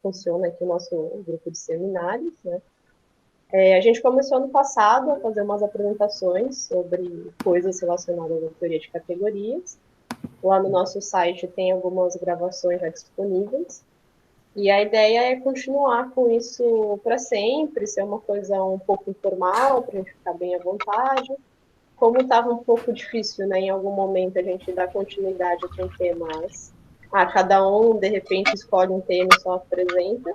funciona aqui o nosso grupo de seminários, né? A gente começou ano passado a fazer umas apresentações sobre coisas relacionadas à teoria de categorias. Lá no nosso site tem algumas gravações já disponíveis. E a ideia é continuar com isso para sempre, ser uma coisa um pouco informal, para a gente ficar bem à vontade. Como estava um pouco difícil, né, em algum momento a gente dar continuidade com temas, cada um de repente escolhe um tema e só apresenta.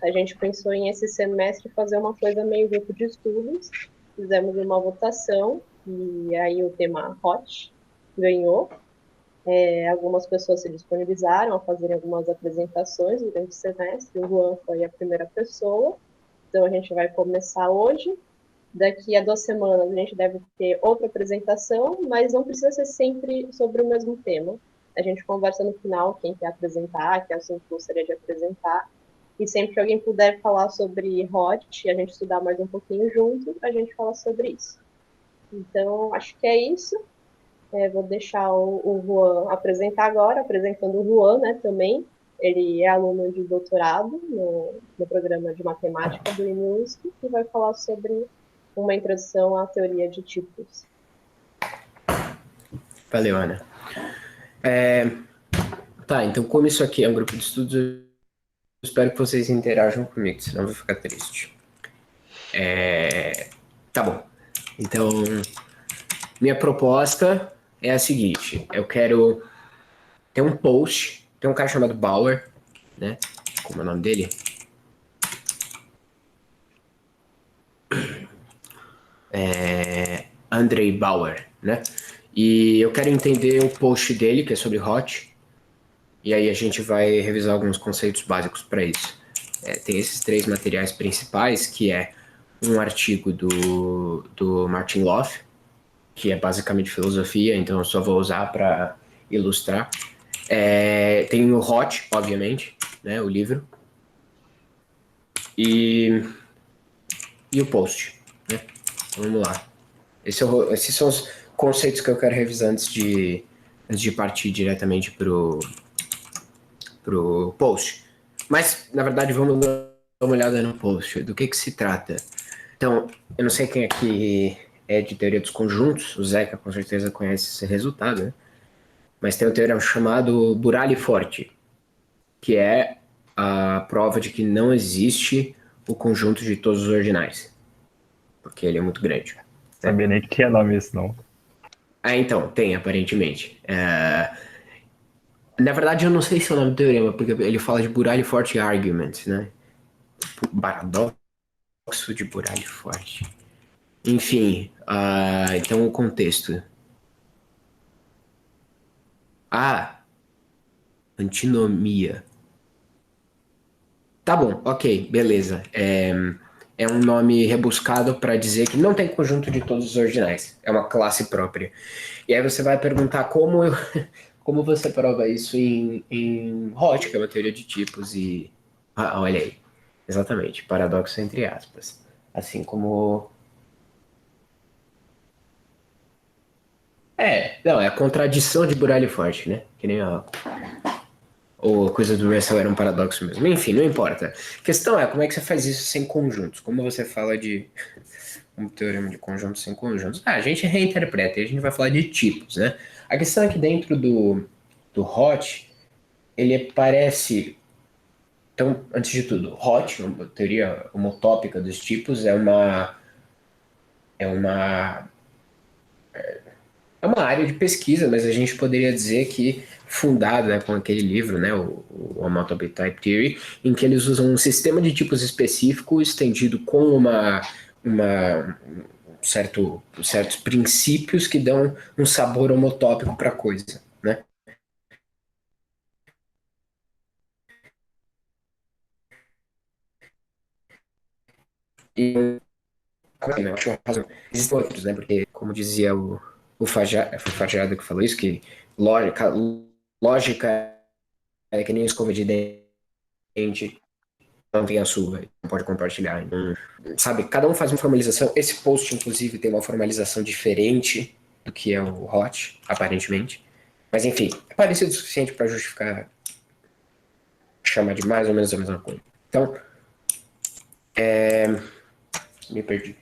A gente pensou em esse semestre fazer uma coisa meio grupo de estudos. Fizemos uma votação e aí o tema Hot ganhou. Algumas pessoas se disponibilizaram a fazerem algumas apresentações durante o semestre. O Juan foi a primeira pessoa. Então a gente vai começar hoje. Daqui a 2 semanas a gente deve ter outra apresentação, mas não precisa ser sempre sobre o mesmo tema. A gente conversa no final quem quer apresentar, que assunto gostaria de apresentar. E sempre que alguém puder falar sobre HOT e a gente estudar mais um pouquinho junto, a gente fala sobre isso. Então, acho que é isso. Vou deixar o Juan apresentar agora, apresentando o Juan, né, também. Ele é aluno de doutorado no programa de matemática do INUSP e vai falar sobre uma introdução à teoria de tipos. Valeu, Ana. Tá, então como isso aqui é um grupo de estudos, eu espero que vocês interajam comigo, senão eu vou ficar triste. Tá bom. Então, minha proposta é a seguinte. Eu quero ter um post, tem um cara chamado Bauer, né? Como é o nome dele? Andrei Bauer, né? E eu quero entender o post dele, que é sobre HOT, e aí a gente vai revisar alguns conceitos básicos para isso. Tem esses 3 materiais principais, que é um artigo do Martin Loff, que é basicamente filosofia, então eu só vou usar para ilustrar. Tem o HOT, obviamente, né, o livro, e o post, né? Vamos lá. Esses são os conceitos que eu quero revisar antes de partir diretamente pro post. Mas, na verdade, vamos dar uma olhada no post. Do que se trata? Então, eu não sei quem aqui é de teoria dos conjuntos, o Zeca com certeza conhece esse resultado, né? Mas tem um teorema chamado Burali-Forte, que é a prova de que não existe o conjunto de todos os ordinais, porque ele é muito grande. Sabia nem que tinha nome isso, não. Então, tem, aparentemente. Na verdade, eu não sei se é o nome do teorema, porque ele fala de Burali-Forte argument, né? Paradoxo de Burali-Forte. Enfim, então o contexto. Antinomia. Tá bom, ok, beleza. É um nome rebuscado para dizer que não tem conjunto de todos os ordinais. É uma classe própria. E aí você vai perguntar como você prova isso em Hot, que é uma teoria de tipos, e. Olha aí. Exatamente, paradoxo entre aspas. Assim como. Não, é a contradição de Burali-Forte, né? Que nem a. Ou coisa do Russell era um paradoxo mesmo. Enfim, não importa. A questão é como é que você faz isso sem conjuntos? Como você fala de um teorema de conjuntos sem conjuntos? A gente reinterpreta e a gente vai falar de tipos, né? A questão é que dentro do Hot, ele parece. Então, antes de tudo, Hot, uma teoria homotópica dos tipos, é uma é uma área de pesquisa, mas a gente poderia dizer que fundada, né, com aquele livro, né, o Homotopy Type Theory, em que eles usam um sistema de tipos específico estendido com certos princípios que dão um sabor homotópico para a coisa, né? E eu acho razão. Existem outros, né? Porque, como dizia o Fajardo, foi o Fajardo que falou isso, que lógica é que nem escova de dente, não tem a sua, não pode compartilhar. Então, sabe, cada um faz uma formalização. Esse post, inclusive, tem uma formalização diferente do que é o Hot, aparentemente. Mas, enfim, é parecido o suficiente para justificar chamar de mais ou menos a mesma coisa. Então, me perdi.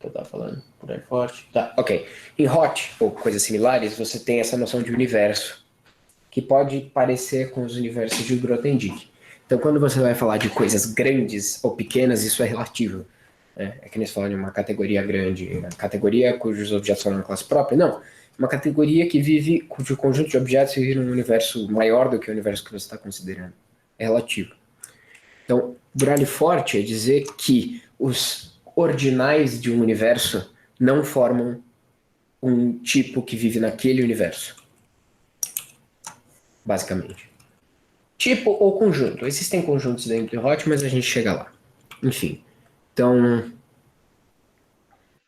Eu estava falando, Burali Forte. Tá, ok. Em hot, ou coisas similares, você tem essa noção de universo, que pode parecer com os universos de Grothendieck. Então, quando você vai falar de coisas grandes ou pequenas, isso é relativo. É que nem se fala de uma categoria grande, a categoria cujos objetos são uma classe própria. Não, uma categoria que vive, cujo conjunto de objetos vive num universo maior do que o universo que você está considerando. É relativo. Então, Burali Forte é dizer que os ordinais de um universo não formam um tipo que vive naquele universo. Basicamente. Tipo ou conjunto. Existem conjuntos dentro de Hot, mas a gente chega lá. Enfim. Então,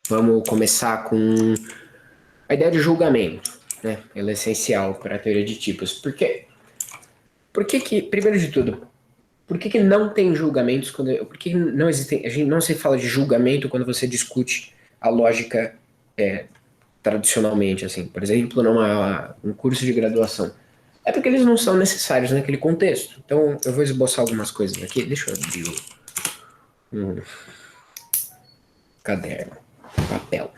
vamos começar com a ideia de julgamento. Né? Ela é essencial para a teoria de tipos. Por que, primeiro de tudo, por que não tem julgamentos quando. Por que não existem. A gente não se fala de julgamento quando você discute a lógica tradicionalmente, assim. Por exemplo, um curso de graduação. É porque eles não são necessários naquele contexto. Então, eu vou esboçar algumas coisas aqui. Deixa eu abrir um caderno, papel.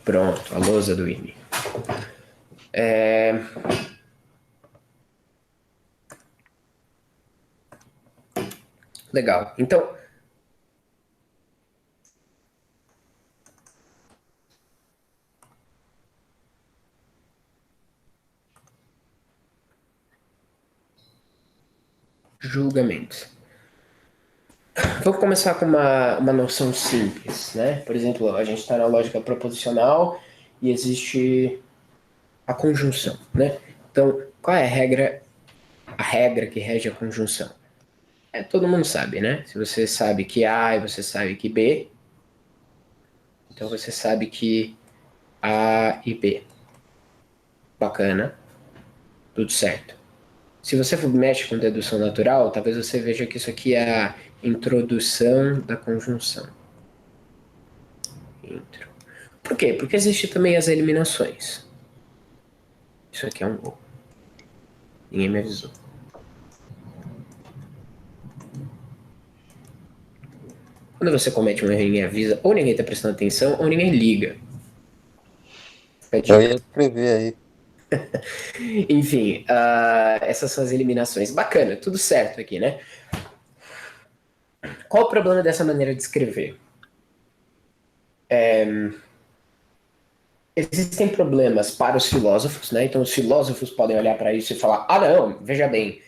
Pronto, a lousa do IME. Legal. Então, julgamentos. Vamos começar com uma noção simples, né? Por exemplo, a gente está na lógica proposicional e existe a conjunção, né? Então, qual é a regra que rege a conjunção? Todo mundo sabe, né? Se você sabe que A e você sabe que B, então você sabe que A e B. Bacana, tudo certo. Se você mexe com dedução natural, talvez você veja que isso aqui é a introdução da conjunção. Intro. Por quê? Porque existe também as eliminações. Isso aqui é um gol. Ninguém me avisou. Quando você comete um erro e ninguém avisa, ou ninguém está prestando atenção, ou ninguém liga. Eu ia escrever aí. Enfim, essas são as eliminações. Bacana, tudo certo aqui, né? Qual o problema dessa maneira de escrever? Existem problemas para os filósofos, né? Então os filósofos podem olhar para isso e falar, ah não, veja bem.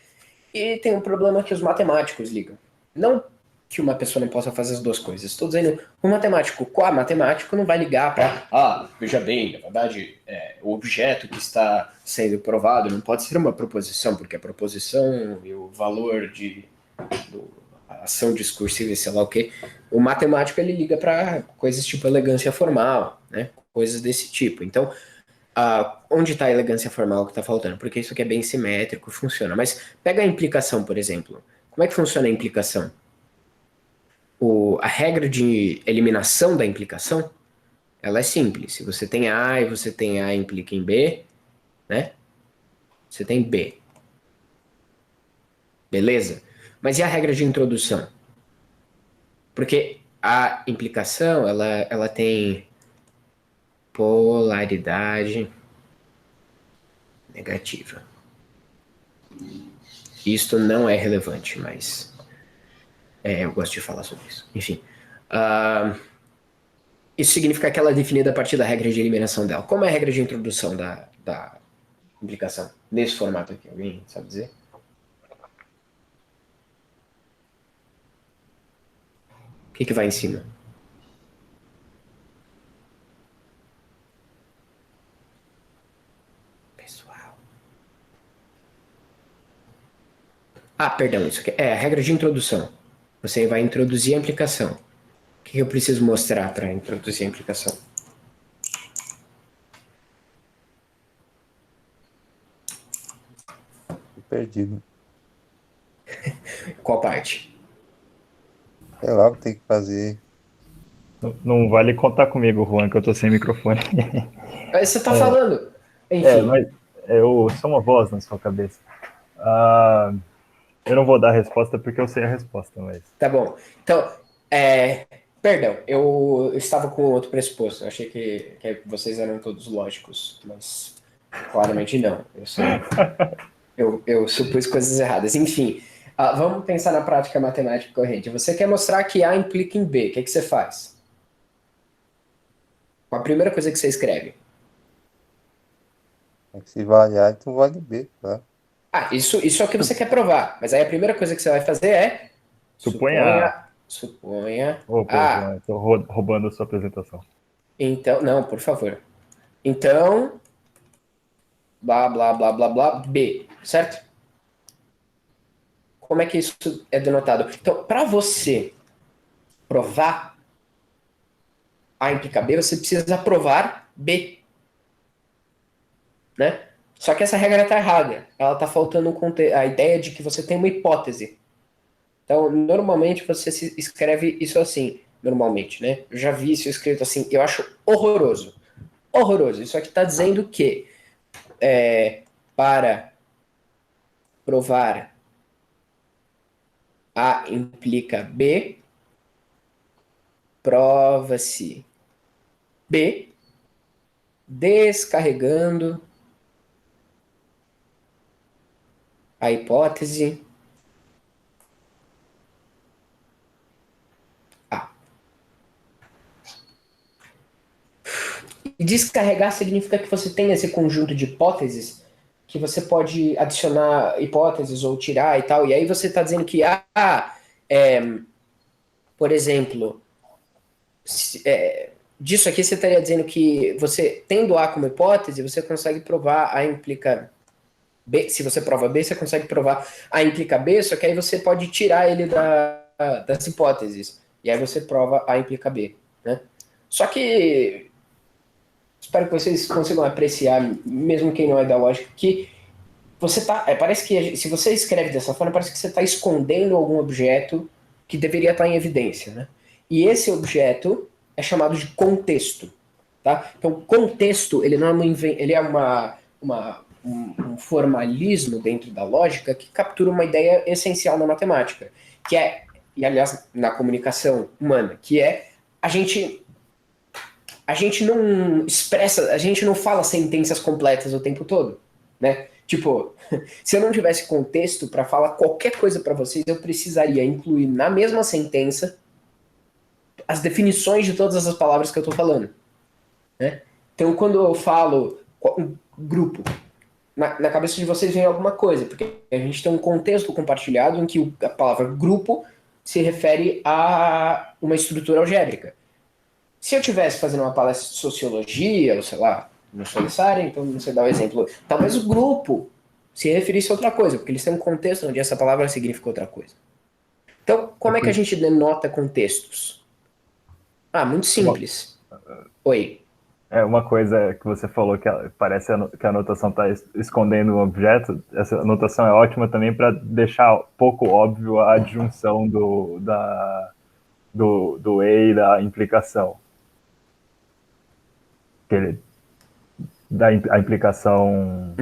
E tem um problema que os matemáticos ligam. Não que uma pessoa não possa fazer as duas coisas. Estou dizendo, o matemático matemático não vai ligar para, veja bem, na verdade, o objeto que está sendo provado não pode ser uma proposição, porque a proposição e o valor a ação discursiva e sei lá o quê, o matemático ele liga para coisas tipo elegância formal, né? Coisas desse tipo. Então, onde está a elegância formal que está faltando? Porque isso aqui é bem simétrico, funciona. Mas pega a implicação, por exemplo. Como é que funciona a implicação? A regra de eliminação da implicação, ela é simples. Se você tem A e você tem A implica em B, né? Você tem B. Beleza? Mas e a regra de introdução? Porque a implicação, ela tem polaridade negativa. Isto não é relevante, mas eu gosto de falar sobre isso. Enfim. Isso significa que ela é definida a partir da regra de eliminação dela. Como é a regra de introdução da implicação? Nesse formato aqui, alguém sabe dizer? O que vai em cima? Pessoal. Perdão, isso aqui é a regra de introdução. Você vai introduzir a implicação. O que eu preciso mostrar para introduzir a implicação? perdido. Qual parte? Sei lá o que tem que fazer. Não vale contar comigo, Juan, que eu tô sem microfone. Aí você tá falando. É, Enfim, mas eu sou uma voz na sua cabeça. Ah, eu não vou dar a resposta porque eu sei a resposta, mas. tá bom. Então, perdão, eu estava com outro pressuposto. Eu achei que vocês eram todos lógicos, mas claramente não. Eu supus coisas erradas. Enfim, vamos pensar na prática matemática corrente. Você quer mostrar que A implica em B. O que você faz? Com a primeira coisa que você escreve. Se vale A, então vale B, tá? Isso é o que você quer provar. Mas aí a primeira coisa que você vai fazer é Suponha. suponha Opa, Juan, eu tô roubando a sua apresentação. Então, não, por favor. Então, blá, blá, blá, blá, blá, B, certo? Como é que isso é denotado? Então, para você provar A implica B, você precisa provar B, né? Só que essa regra está errada. Ela está faltando a ideia de que você tem uma hipótese. Então, normalmente você escreve isso assim, normalmente, né? Eu já vi isso escrito assim, eu acho horroroso. Horroroso. Isso aqui está dizendo que para provar A implica B, prova-se B descarregando a hipótese A. E descarregar significa que você tem esse conjunto de hipóteses que você pode adicionar hipóteses ou tirar e tal, e aí você está dizendo que por exemplo, disso aqui você estaria dizendo que você, tendo A como hipótese, você consegue provar A implica B. Se você prova B, você consegue provar A implica B, só que aí você pode tirar ele das hipóteses. E aí você prova A implica B. Né? Só que espero que vocês consigam apreciar, mesmo quem não é da lógica, que você tá. Parece que se você escreve dessa forma, parece que você está escondendo algum objeto que deveria estar em evidência. Né? E esse objeto é chamado de contexto. Tá? Então, contexto, ele não é ele é um formalismo dentro da lógica que captura uma ideia essencial na matemática, que é, e aliás, na comunicação humana, que é a gente não expressa, a gente não fala sentenças completas o tempo todo, né? Tipo, se eu não tivesse contexto para falar qualquer coisa para vocês, eu precisaria incluir na mesma sentença as definições de todas as palavras que eu estou falando, né? Então, quando eu falo um grupo, na cabeça de vocês vem alguma coisa, porque a gente tem um contexto compartilhado em que a palavra grupo se refere a uma estrutura algébrica. Se eu tivesse fazendo uma palestra de sociologia, ou sei lá, não sou dessa área, então não sei dar o exemplo, talvez o grupo se referisse a outra coisa, porque eles têm um contexto onde essa palavra significa outra coisa. Então, como é que a gente denota contextos? Muito simples. Oi. Uma coisa que você falou que parece que a anotação está escondendo um objeto. Essa anotação é ótima também para deixar pouco óbvio a adjunção do E e da implicação. A implicação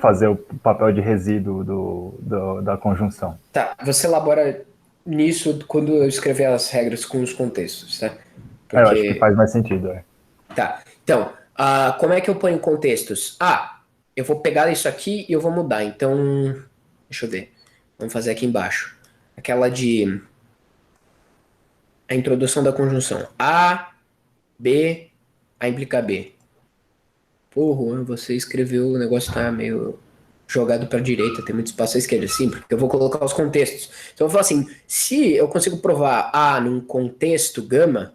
fazer o papel de resíduo da conjunção. Tá, você elabora nisso quando eu escrever as regras com os contextos, tá? Porque... eu acho que faz mais sentido, Tá, então, como é que eu ponho contextos? Eu vou pegar isso aqui e eu vou mudar, então, deixa eu ver, vamos fazer aqui embaixo, aquela de a introdução da conjunção, A, B, A implica B. Pô, Juan, você escreveu, o negócio tá meio jogado para a direita, tem muito espaço à esquerda, sim, porque eu vou colocar os contextos. Então eu vou falar assim, se eu consigo provar A num contexto gama,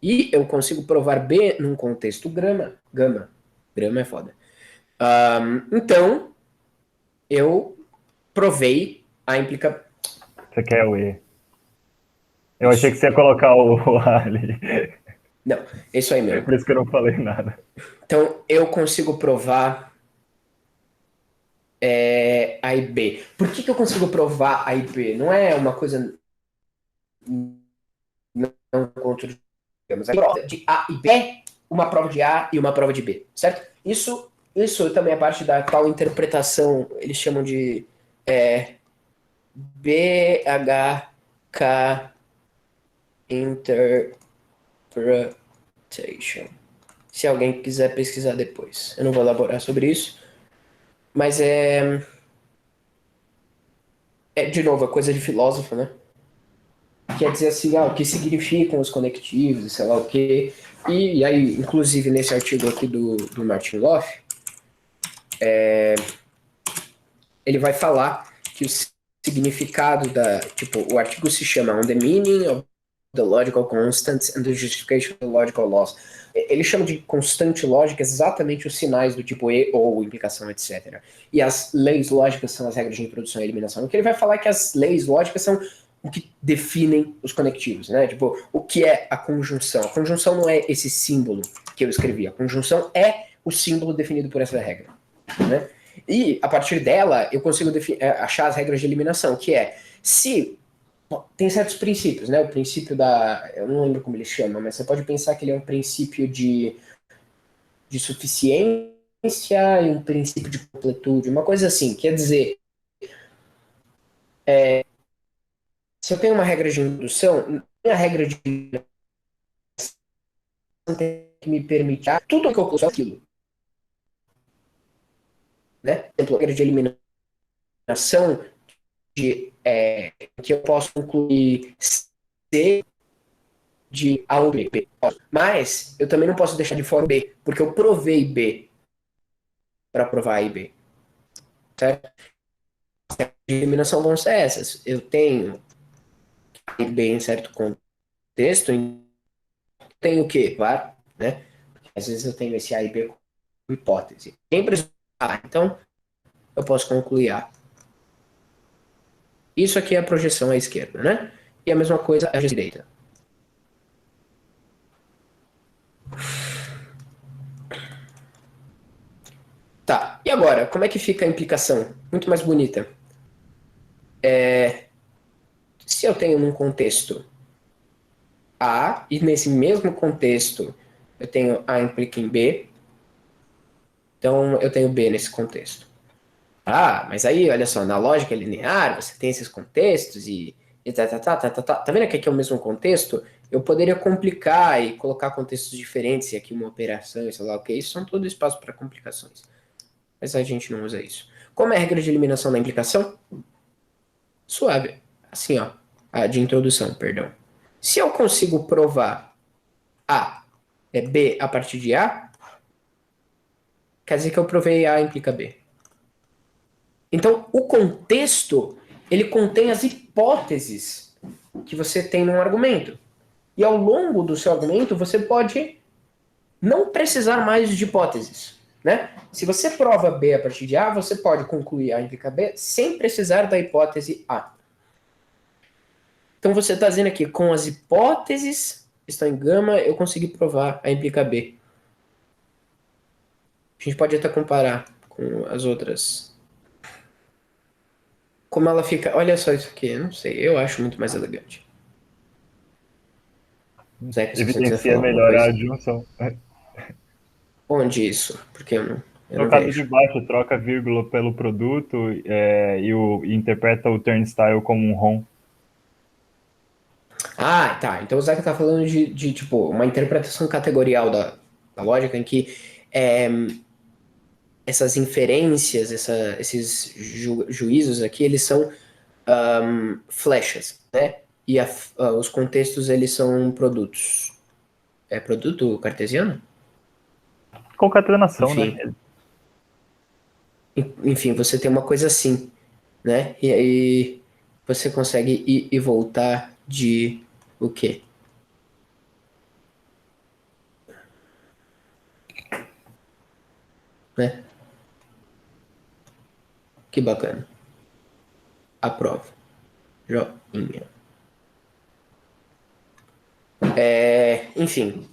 e eu consigo provar B num contexto gama é foda. Então, eu provei a implica... Você quer o E. Eu achei que você ia colocar o A ali. Não, é isso aí mesmo. Por isso que eu não falei nada. Então, eu consigo provar A e B. Por que eu consigo provar A e B? Não é uma coisa não contra a prova de A e B é uma prova de A e uma prova de B, certo? Isso também é parte da tal interpretação, eles chamam de BHK Interpretation. Se alguém quiser pesquisar depois. Eu não vou elaborar sobre isso, mas de novo, é coisa de filósofo, né? Quer dizer assim, o que significam os conectivos, sei lá o quê. E aí, inclusive, nesse artigo aqui do Martin Loff, ele vai falar que o significado tipo, o artigo se chama On the Meaning of the Logical Constants and the Justification of the Logical Laws. Ele chama de constante lógica exatamente os sinais do tipo e, ou, implicação, etc. E as leis lógicas são as regras de introdução e eliminação. O que ele vai falar é que as leis lógicas são o que definem os conectivos, né? Tipo, o que é a conjunção? A conjunção não é esse símbolo que eu escrevi. A conjunção é o símbolo definido por essa regra, né? E, a partir dela, eu consigo achar as regras de eliminação, que é, se tem certos princípios, né? O princípio eu não lembro como ele chama, mas você pode pensar que ele é um princípio de suficiência e um princípio de completude, uma coisa assim. Quer dizer, se eu tenho uma regra de indução, a regra de eliminação tem que me permitir tudo que eu consigo aquilo, né? Por exemplo, a regra de eliminação que eu posso incluir C de A ou B. Mas eu também não posso deixar de fora B, porque eu provei B para provar A e B. Certo? As regras de eliminação vão ser essas. Eu tenho A e B em certo contexto, tenho o quê? Claro, né? Porque às vezes eu tenho esse A e B com hipótese. Sempre A, então eu posso concluir A. Isso aqui é a projeção à esquerda, né? E a mesma coisa à direita. Tá, e agora, como é que fica a implicação? Muito mais bonita. Se eu tenho num contexto A, e nesse mesmo contexto eu tenho A implica em B, então eu tenho B nesse contexto. Ah, mas aí, olha só, na lógica linear, você tem esses contextos e tá vendo que aqui é o mesmo contexto? Eu poderia complicar e colocar contextos diferentes, e aqui uma operação, sei lá o que, isso são todo espaço para complicações. Mas a gente não usa isso. Como é a regra de eliminação da implicação? Suave. Assim, ó. A de introdução, perdão. Se eu consigo provar A é B a partir de A, quer dizer que eu provei A implica B. Então, o contexto, ele contém as hipóteses que você tem num argumento. E ao longo do seu argumento, você pode não precisar mais de hipóteses, né? Se você prova B a partir de A, você pode concluir A implica B sem precisar da hipótese A. Então você está dizendo aqui, com as hipóteses que estão em gama, eu consegui provar A implica B. A gente pode até comparar com as outras. Como ela fica... Olha só isso aqui, eu não sei, eu acho muito mais elegante. Zé, se você quiser Evidencia falar alguma melhor a coisa. adjunção. Onde isso? Porque eu No não caso de vejo. baixo, troca a vírgula pelo produto e interpreta o turnstile como um ROM. Ah, tá. Então o Zé está falando de tipo, uma interpretação categorial da lógica em que essas inferências, esses juízos aqui, eles são flechas, né? E os contextos, eles são produtos. É produto cartesiano? Concatenação, né? Enfim. Enfim, você tem uma coisa assim, né? E aí você consegue ir e voltar de o quê? Né? Que bacana. Aprovo. Joinha. Enfim.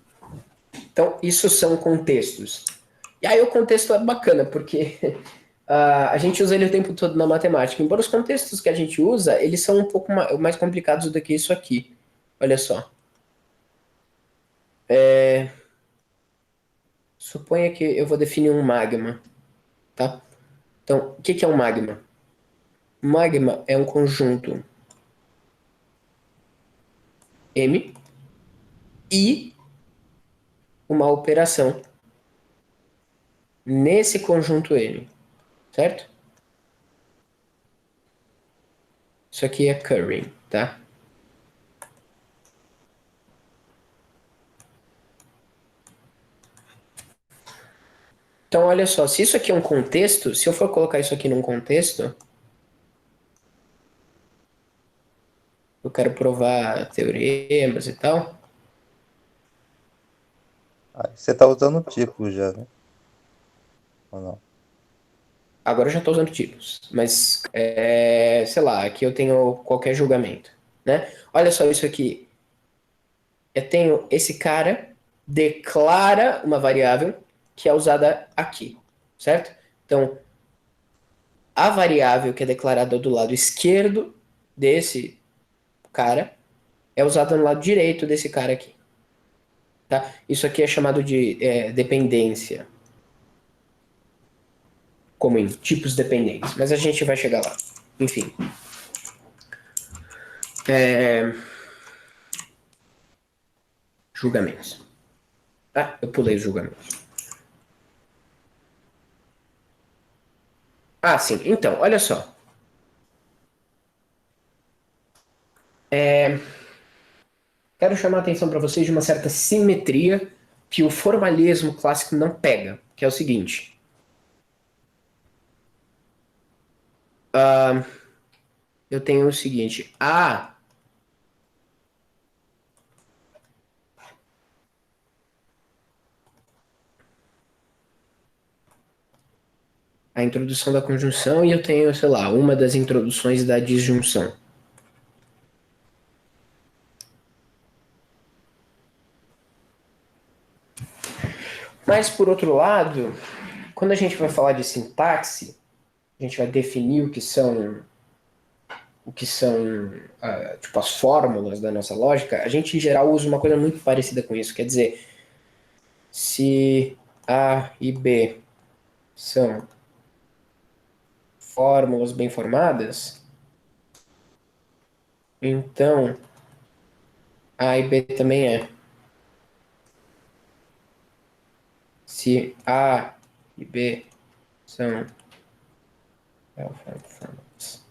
Então, isso são contextos. E aí o contexto é bacana, porque A gente usa ele o tempo todo na matemática. Embora os contextos que a gente usa, eles são um pouco mais complicados do que isso aqui. Olha só. Suponha que eu vou definir um magma, tá? Então, o que que é um magma? Magma é um conjunto M e uma operação nesse conjunto M, certo? Isso aqui é current, tá? Então, olha só, se isso aqui é um contexto, se eu for colocar isso aqui num contexto, eu quero provar teoremas e tal. Aí você tá usando tipo já, né? Ou não? Agora eu já estou usando tipos, mas, sei lá, aqui eu tenho qualquer julgamento, né? Olha só isso aqui. Eu tenho esse cara declara uma variável que é usada aqui, certo? Então, a variável que é declarada do lado esquerdo desse cara é usada no lado direito desse cara aqui, tá? Isso aqui é chamado de dependência, como em tipos dependentes, mas a gente vai chegar lá. Enfim. Julgamentos. Ah, eu pulei os julgamentos. Ah, sim. Então, olha só. Quero chamar a atenção para vocês de uma certa simetria que o formalismo clássico não pega, que é o seguinte. Eu tenho o seguinte. A introdução da conjunção e eu tenho, sei lá, uma das introduções da disjunção. Mas, por outro lado, quando a gente vai falar de sintaxe, a gente vai definir tipo, as fórmulas da nossa lógica, a gente, em geral, usa uma coisa muito parecida com isso. Quer dizer, se A e B são fórmulas bem formadas, então A e B também é. Se A e B são fórmulas,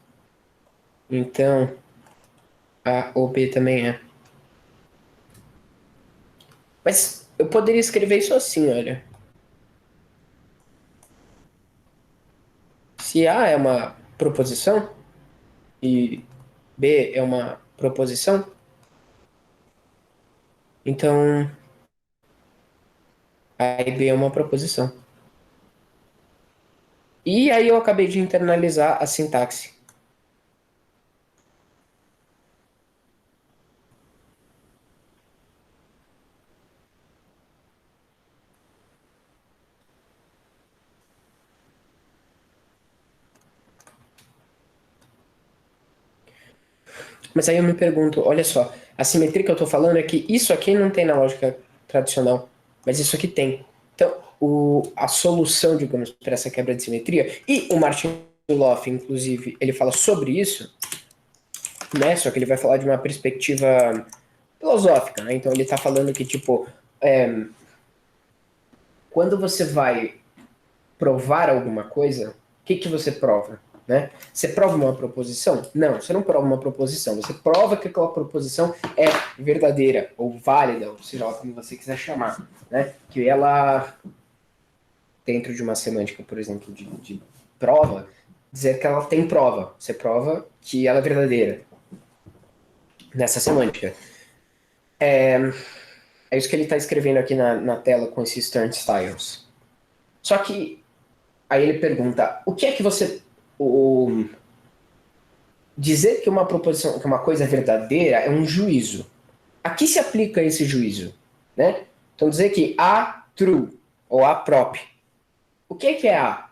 então A ou B também é. Mas eu poderia escrever isso assim, olha. Se A é uma proposição e B é uma proposição, então A e B é uma proposição. E aí eu acabei de internalizar a sintaxe. Mas aí eu me pergunto, olha só, a simetria que eu estou falando é que isso aqui não tem na lógica tradicional, mas isso aqui tem. Então, a solução, digamos, para essa quebra de simetria, e o Martin Loff, inclusive, ele fala sobre isso, né? Só que ele vai falar de uma perspectiva filosófica, né? Então ele está falando que, tipo, quando você vai provar alguma coisa, o que, que você prova? Né? Você prova uma proposição? Não, você não prova uma proposição. Você prova que aquela proposição é verdadeira ou válida, ou seja, como você quiser chamar. Né? Que ela, dentro de uma semântica, por exemplo, de prova, dizer que ela tem prova. Você prova que ela é verdadeira. Nessa semântica. É isso que ele está escrevendo aqui na tela com esses turnstiles. Só que aí ele pergunta, o que é que você... dizer que uma proposição, que uma coisa é verdadeira é um juízo. Aqui se aplica esse juízo, né? Então dizer que A true ou A prop. O que é A?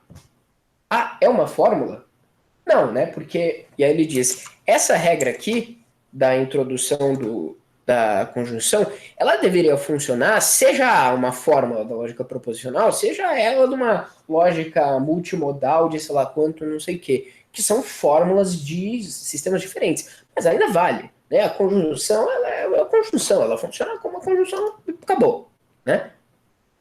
Ah, é uma fórmula? Não, né? Porque, e aí ele diz, essa regra aqui da introdução da conjunção, ela deveria funcionar, seja uma fórmula da lógica proposicional, seja ela de uma lógica multimodal de sei lá quanto, não sei o quê, que são fórmulas de sistemas diferentes, mas ainda vale, né? A conjunção, ela é a conjunção, ela funciona como uma conjunção e acabou, né?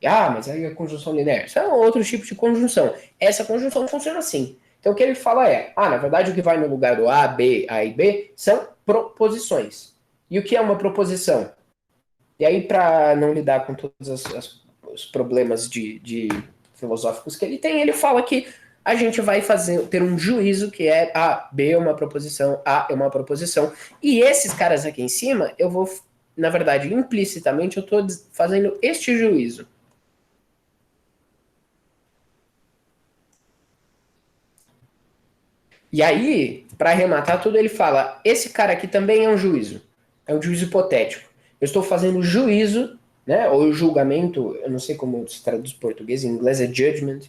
Ah, mas aí a conjunção linear, isso é um outro tipo de conjunção. Essa conjunção funciona assim. Então o que ele fala é, na verdade o que vai no lugar do A, B, A e B são proposições. E o que é uma proposição? E aí, para não lidar com todos os problemas de filosóficos que ele tem, ele fala que a gente vai ter um juízo que é B é uma proposição, A é uma proposição. E esses caras aqui em cima, eu vou, na verdade, implicitamente, eu estou fazendo este juízo. E aí, para arrematar tudo, ele fala: esse cara aqui também é um juízo. É um juízo hipotético. Eu estou fazendo juízo, né? Ou julgamento, eu não sei como se traduz em português, em inglês é judgment.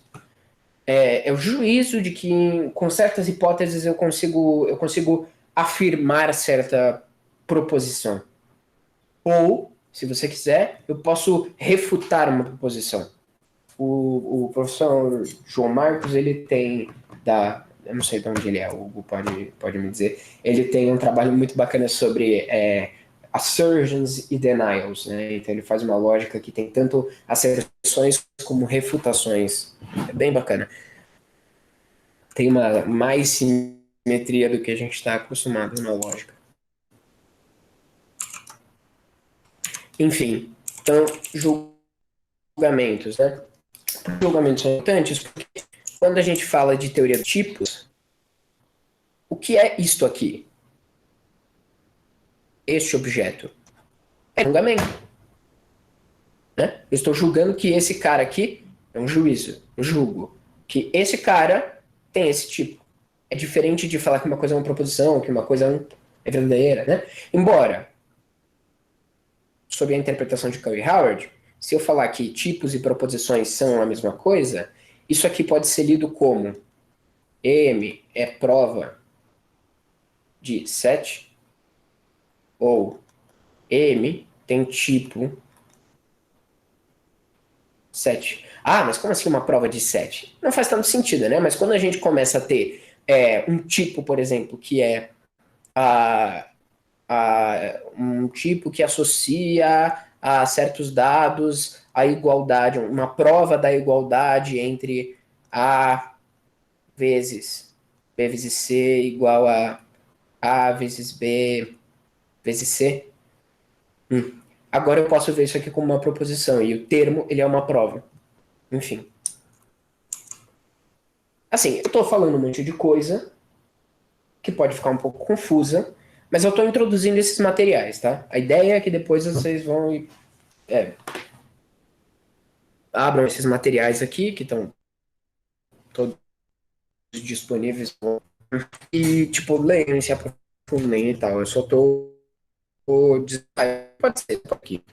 É o juízo de que, com certas hipóteses, eu consigo afirmar certa proposição. Ou, se você quiser, eu posso refutar uma proposição. O professor João Marcos, ele tem eu não sei de onde ele é, o Hugo pode me dizer, ele tem um trabalho muito bacana sobre assertions e denials, né? Então ele faz uma lógica que tem tanto asserções como refutações. É bem bacana. Tem uma mais simetria do que a gente está acostumado na lógica. Enfim, então, julgamentos, né? Julgamentos são importantes porque quando a gente fala de teoria de tipos, o que é isto aqui? Este objeto é julgamento. Né? Eu estou julgando que esse cara aqui é um juízo. Eu julgo que esse cara tem esse tipo. É diferente de falar que uma coisa é uma proposição, que uma coisa é verdadeira. Né? Embora, sob a interpretação de Curry Howard, se eu falar que tipos e proposições são a mesma coisa, isso aqui pode ser lido como M é prova de 7, ou M tem tipo 7. Ah, mas como assim uma prova de 7? Não faz tanto sentido, né? Mas quando a gente começa a ter um tipo, por exemplo, que é um tipo que associa a certos dados a igualdade, uma prova da igualdade entre A vezes B vezes C igual a A vezes B vezes C. Agora eu posso ver isso aqui como uma proposição, e o termo, ele é uma prova. Enfim. Assim, eu estou falando um monte de coisa que pode ficar um pouco confusa, mas eu estou introduzindo esses materiais, tá? A ideia é que depois vocês vão abram esses materiais aqui, que estão todos disponíveis, e, tipo, leiam, se aprofundem e tal. Eu só estou... Pode ser aqui.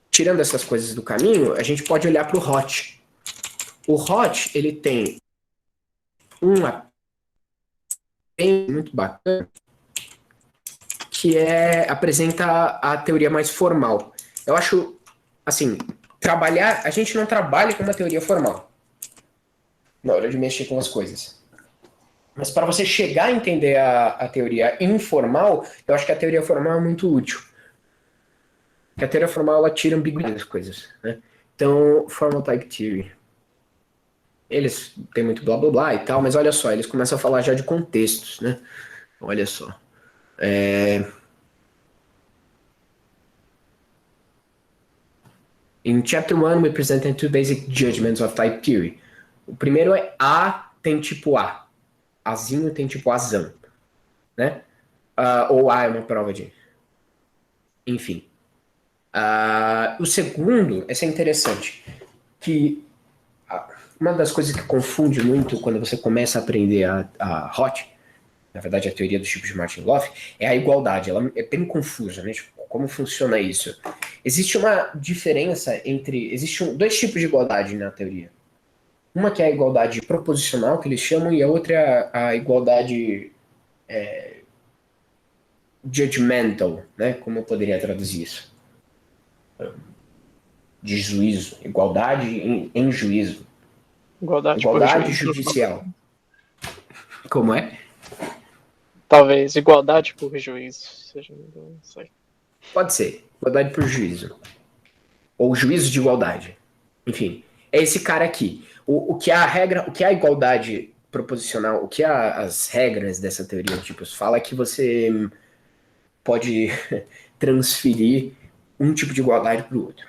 Tirando essas coisas do caminho, a gente pode olhar para o Hot. O Hot, ele tem muito bacana que apresenta a teoria mais formal. Eu acho, assim, a gente não trabalha com uma teoria formal na hora de mexer com as coisas. Mas para você chegar a entender a teoria informal, eu acho que a teoria formal é muito útil. Porque a teoria formal, ela tira ambiguidade das coisas, né? Então, Formal Type Theory. Eles têm muito blá blá blá e tal, mas olha só, eles começam a falar já de contextos, né? Olha só. In Chapter 1, we presented two basic judgments of type theory. O primeiro é A tem tipo A. Azinho tem tipo Azão. Né? Ou A é uma prova de... Enfim. O segundo, esse é interessante, que uma das coisas que confunde muito quando você começa a aprender a Hot, na verdade a teoria dos tipos de Martin-Löf, é a igualdade. Ela é bem confusa, né? Tipo, como funciona isso? Existe uma diferença entre... Existem dois tipos de igualdade na teoria. Uma que é a igualdade proposicional, que eles chamam, e a outra é a igualdade judgmental, né? Como eu poderia traduzir isso? De juízo. Igualdade em juízo. Igualdade por Igualdade juízo. judicial. Como é? Talvez igualdade por juízo. Seja, não sei. Pode ser. Igualdade por juízo. Ou juízo de igualdade. Enfim, é esse cara aqui. O que a regra, o que a igualdade proposicional, o que as regras dessa teoria de tipos fala é que você pode transferir um tipo de igualdade para o outro.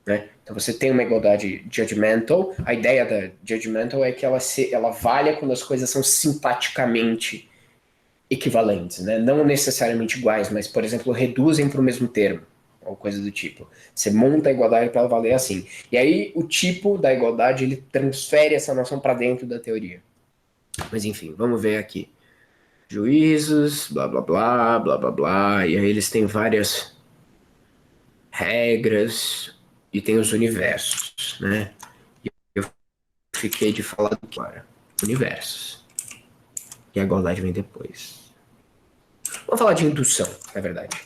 Né? Então você tem uma igualdade judgmental. A ideia da judgmental é que ela valha quando as coisas são simpaticamente equivalentes, né? Não necessariamente iguais, mas, por exemplo, reduzem para o mesmo termo, ou coisa do tipo. Você monta a igualdade para ela valer assim. E aí o tipo da igualdade ele transfere essa noção para dentro da teoria. Mas enfim, vamos ver aqui. Juízos, blá blá blá, blá blá blá, e aí eles têm várias regras e tem os universos, né? E eu fiquei de falar do agora. Universos. E a igualdade vem depois. Vamos falar de indução, na verdade.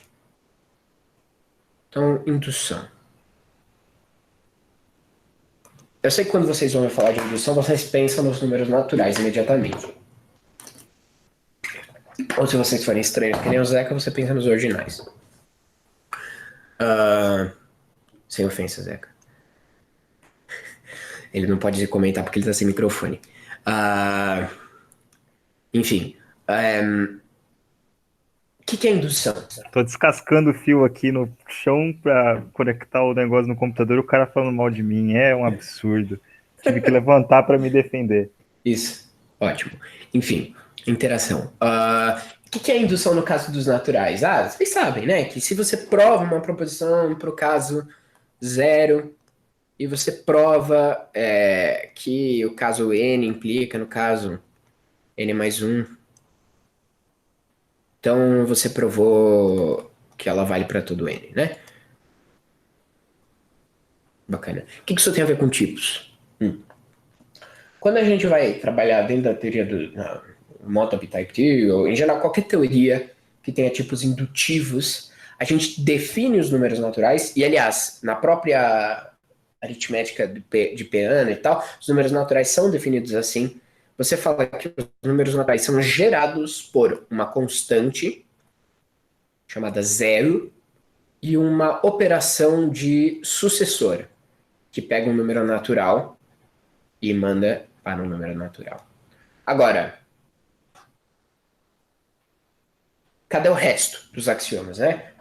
Então, indução. Eu sei que quando vocês vão falar de indução, vocês pensam nos números naturais imediatamente. Ou se vocês forem estranhos, que nem o Zeca, você pensa nos ordinais. Sem ofensa, Zeca. Ele não pode comentar porque ele tá sem microfone. Enfim. O que é indução? Tô descascando o fio aqui no chão pra conectar o negócio no computador, o cara falando mal de mim. É um absurdo. Tive que levantar pra me defender. Isso. Ótimo. Enfim, interação. O que é indução no caso dos naturais? Vocês sabem, né? Que se você prova uma proposição para o caso zero e você prova que o caso n implica no caso n mais 1, então você provou que ela vale para todo n, né? Bacana. O que isso tem a ver com tipos? Quando a gente vai trabalhar dentro da teoria do Multiple Type Theory, ou em geral qualquer teoria que tenha tipos indutivos, a gente define os números naturais, e aliás, na própria aritmética de Peano e tal, os números naturais são definidos assim. Você fala que os números naturais são gerados por uma constante chamada zero e uma operação de sucessor, que pega um número natural e manda para um número natural. Agora, cadê o resto dos axiomas, né?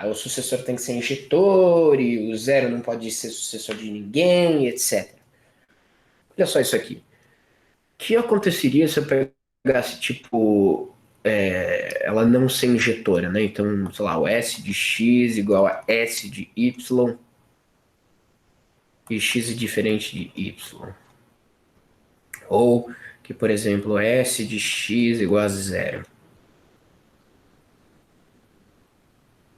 O sucessor tem que ser injetor, e o zero não pode ser sucessor de ninguém, etc. Olha só isso aqui. O que aconteceria se eu pegasse, tipo, ela não ser injetora, né? Então, sei lá, o S de X igual a S de Y, e X é diferente de Y. Ou que, por exemplo, S de X igual a 0.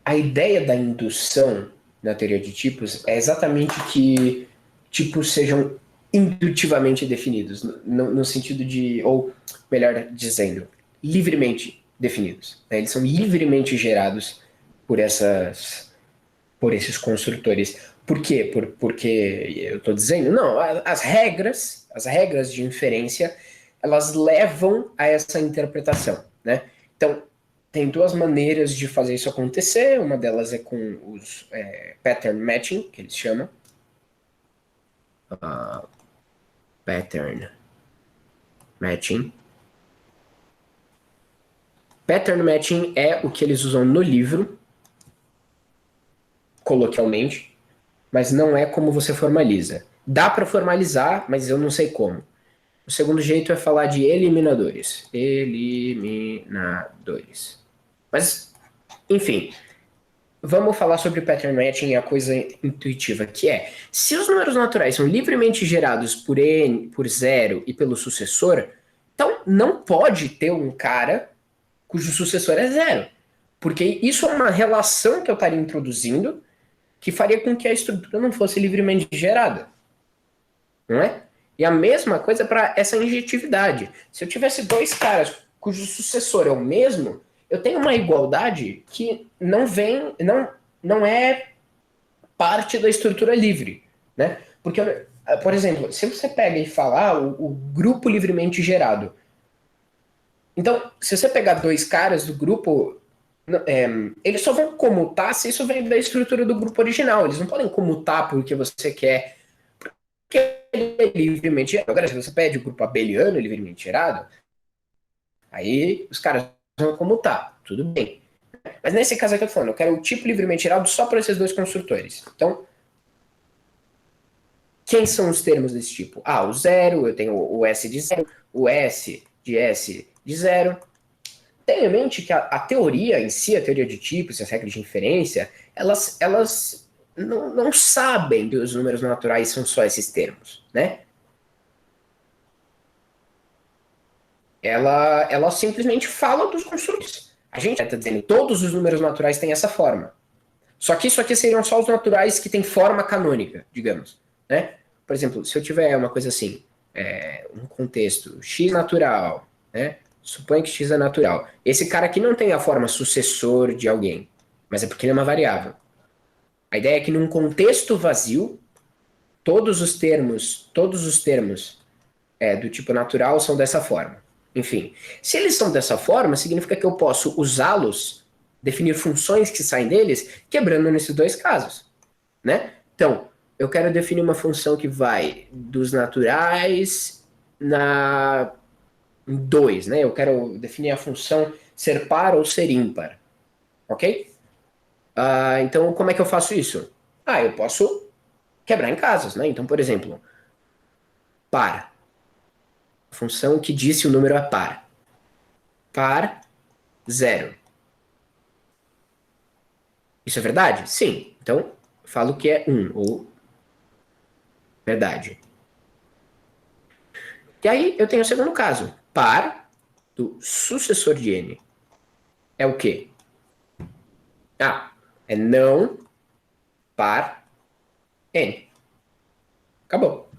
A ideia da indução na teoria de tipos é exatamente que tipos sejam indutivamente definidos, no sentido de, ou melhor dizendo, livremente definidos. Né? Eles são livremente gerados por esses construtores. Por quê? Porque eu estou dizendo, não, as regras de inferência, elas levam a essa interpretação, né? Então, tem duas maneiras de fazer isso acontecer. Uma delas é com os pattern matching, que eles chamam. Pattern matching. Pattern matching é o que eles usam no livro, coloquialmente, mas não é como você formaliza. Dá para formalizar, mas eu não sei como. O segundo jeito é falar de eliminadores. Eliminadores. Mas, enfim, vamos falar sobre pattern matching e a coisa intuitiva, que é, se os números naturais são livremente gerados por n, por zero e pelo sucessor, então não pode ter um cara cujo sucessor é zero. Porque isso é uma relação que eu estaria introduzindo que faria com que a estrutura não fosse livremente gerada. Não é? E a mesma coisa para essa injetividade. Se eu tivesse dois caras cujo sucessor é o mesmo, eu tenho uma igualdade que não é parte da estrutura livre, né? Porque, por exemplo, se você pega e fala o grupo livremente gerado. Então, se você pegar dois caras do grupo, eles só vão comutar se isso vem da estrutura do grupo original. Eles não podem comutar porque você quer, porque ele é livremente gerado. Agora, se você pede o grupo abeliano livremente gerado, aí os caras vão comutar, tudo bem. Mas nesse caso aqui eu tô falando, eu quero o tipo livremente gerado só para esses dois construtores. Então, quem são os termos desse tipo? O zero, eu tenho o S de zero, o S de zero. Tenha em mente que a teoria em si, a teoria de tipos, as regras de inferência, elas não sabem que os números naturais são só esses termos, né? Ela simplesmente fala dos construtores. A gente está dizendo que todos os números naturais têm essa forma. Só que isso aqui seriam só os naturais que têm forma canônica, digamos, né? Por exemplo, se eu tiver uma coisa assim, um contexto x natural, né? Suponha que x é natural. Esse cara aqui não tem a forma sucessor de alguém, mas é porque ele é uma variável. A ideia é que num contexto vazio, todos os termos do tipo natural são dessa forma. Enfim, se eles são dessa forma, significa que eu posso usá-los, definir funções que saem deles, quebrando nesses dois casos, né? Então, eu quero definir uma função que vai dos naturais na 2, né? Eu quero definir a função ser par ou ser ímpar, ok? Então, como é que eu faço isso? Eu posso quebrar em casos, né? Então, por exemplo, par. Função que diz se o número é par. Par, zero. Isso é verdade? Sim. Então, falo que é 1, ou verdade. E aí, eu tenho o segundo caso. Par do sucessor de n. É o quê? É não par n. Acabou.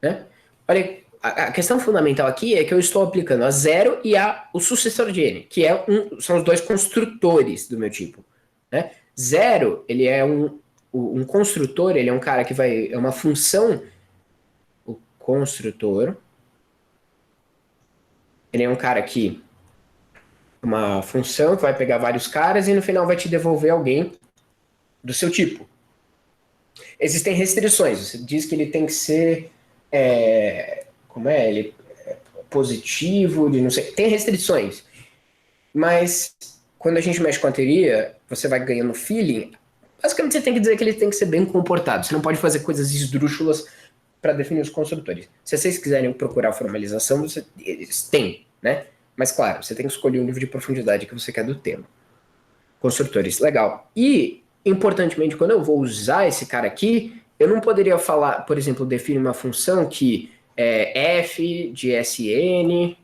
Né? Olha, a questão fundamental aqui é que eu estou aplicando a zero e o sucessor de n, que são os dois construtores do meu tipo. Né? Zero, ele é um construtor, ele é um cara que é uma função, o construtor, ele é um cara que, uma função que vai pegar vários caras e no final vai te devolver alguém do seu tipo. Existem restrições, você diz que ele tem que ser, ele positivo, de não sei, tem restrições, mas quando a gente mexe com a teoria, você vai ganhando feeling, basicamente você tem que dizer que ele tem que ser bem comportado, você não pode fazer coisas esdrúxulas para definir os construtores. Se vocês quiserem procurar formalização, eles têm, né? Mas claro, você tem que escolher o nível de profundidade que você quer do tema. Construtores, legal. E, importantemente, quando eu vou usar esse cara aqui, eu não poderia falar, por exemplo, definir uma função que f de Sn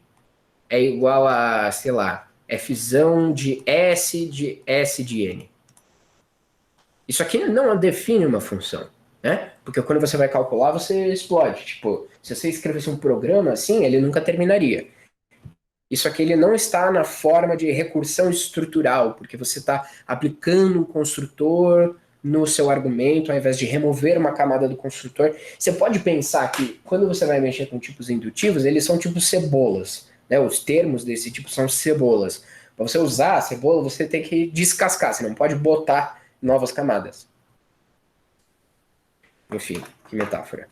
é igual a, sei lá, fzão de S de N. Isso aqui não define uma função, né? Porque quando você vai calcular, você explode. Tipo, se você escrevesse um programa assim, ele nunca terminaria. Isso aqui ele não está na forma de recursão estrutural, porque você está aplicando um construtor no seu argumento, ao invés de remover uma camada do construtor. Você pode pensar que quando você vai mexer com tipos indutivos, eles são tipo cebolas. Né? Os termos desse tipo são cebolas. Para você usar a cebola, você tem que descascar, você não pode botar novas camadas. Enfim, que metáfora.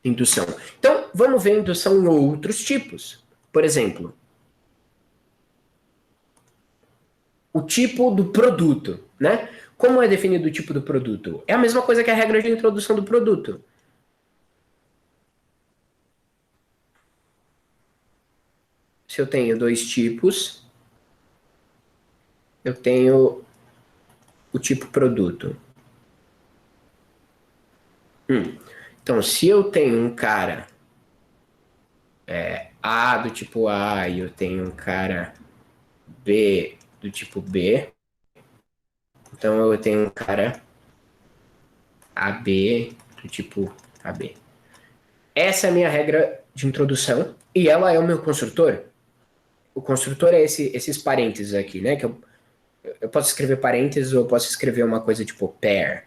Indução. Então, vamos ver indução em outros tipos. Por exemplo, o tipo do produto, né? Como é definido o tipo do produto? É a mesma coisa que a regra de introdução do produto. Se eu tenho dois tipos, eu tenho o tipo produto. Então, se eu tenho um cara A do tipo A e eu tenho um cara B do tipo B, então eu tenho um cara AB do tipo AB. Essa é a minha regra de introdução e ela é o meu construtor. O construtor é esses parênteses aqui, né? Que eu posso escrever parênteses ou eu posso escrever uma coisa tipo pair.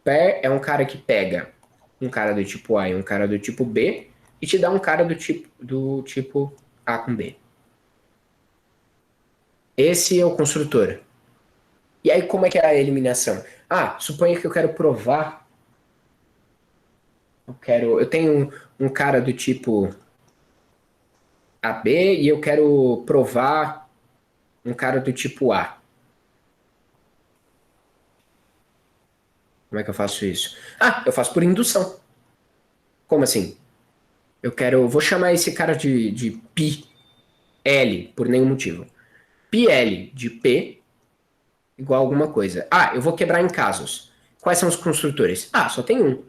Pair é um cara que pega um cara do tipo A e um cara do tipo B e te dá um cara do tipo A com B. Esse é o construtor. E aí, como é que é a eliminação? Suponha que eu quero provar. Eu tenho um cara do tipo AB e eu quero provar um cara do tipo A. Como é que eu faço isso? Eu faço por indução. Como assim? Vou chamar esse cara de pi L por nenhum motivo. Pi L de P igual a alguma coisa. Eu vou quebrar em casos. Quais são os construtores? Só tem um.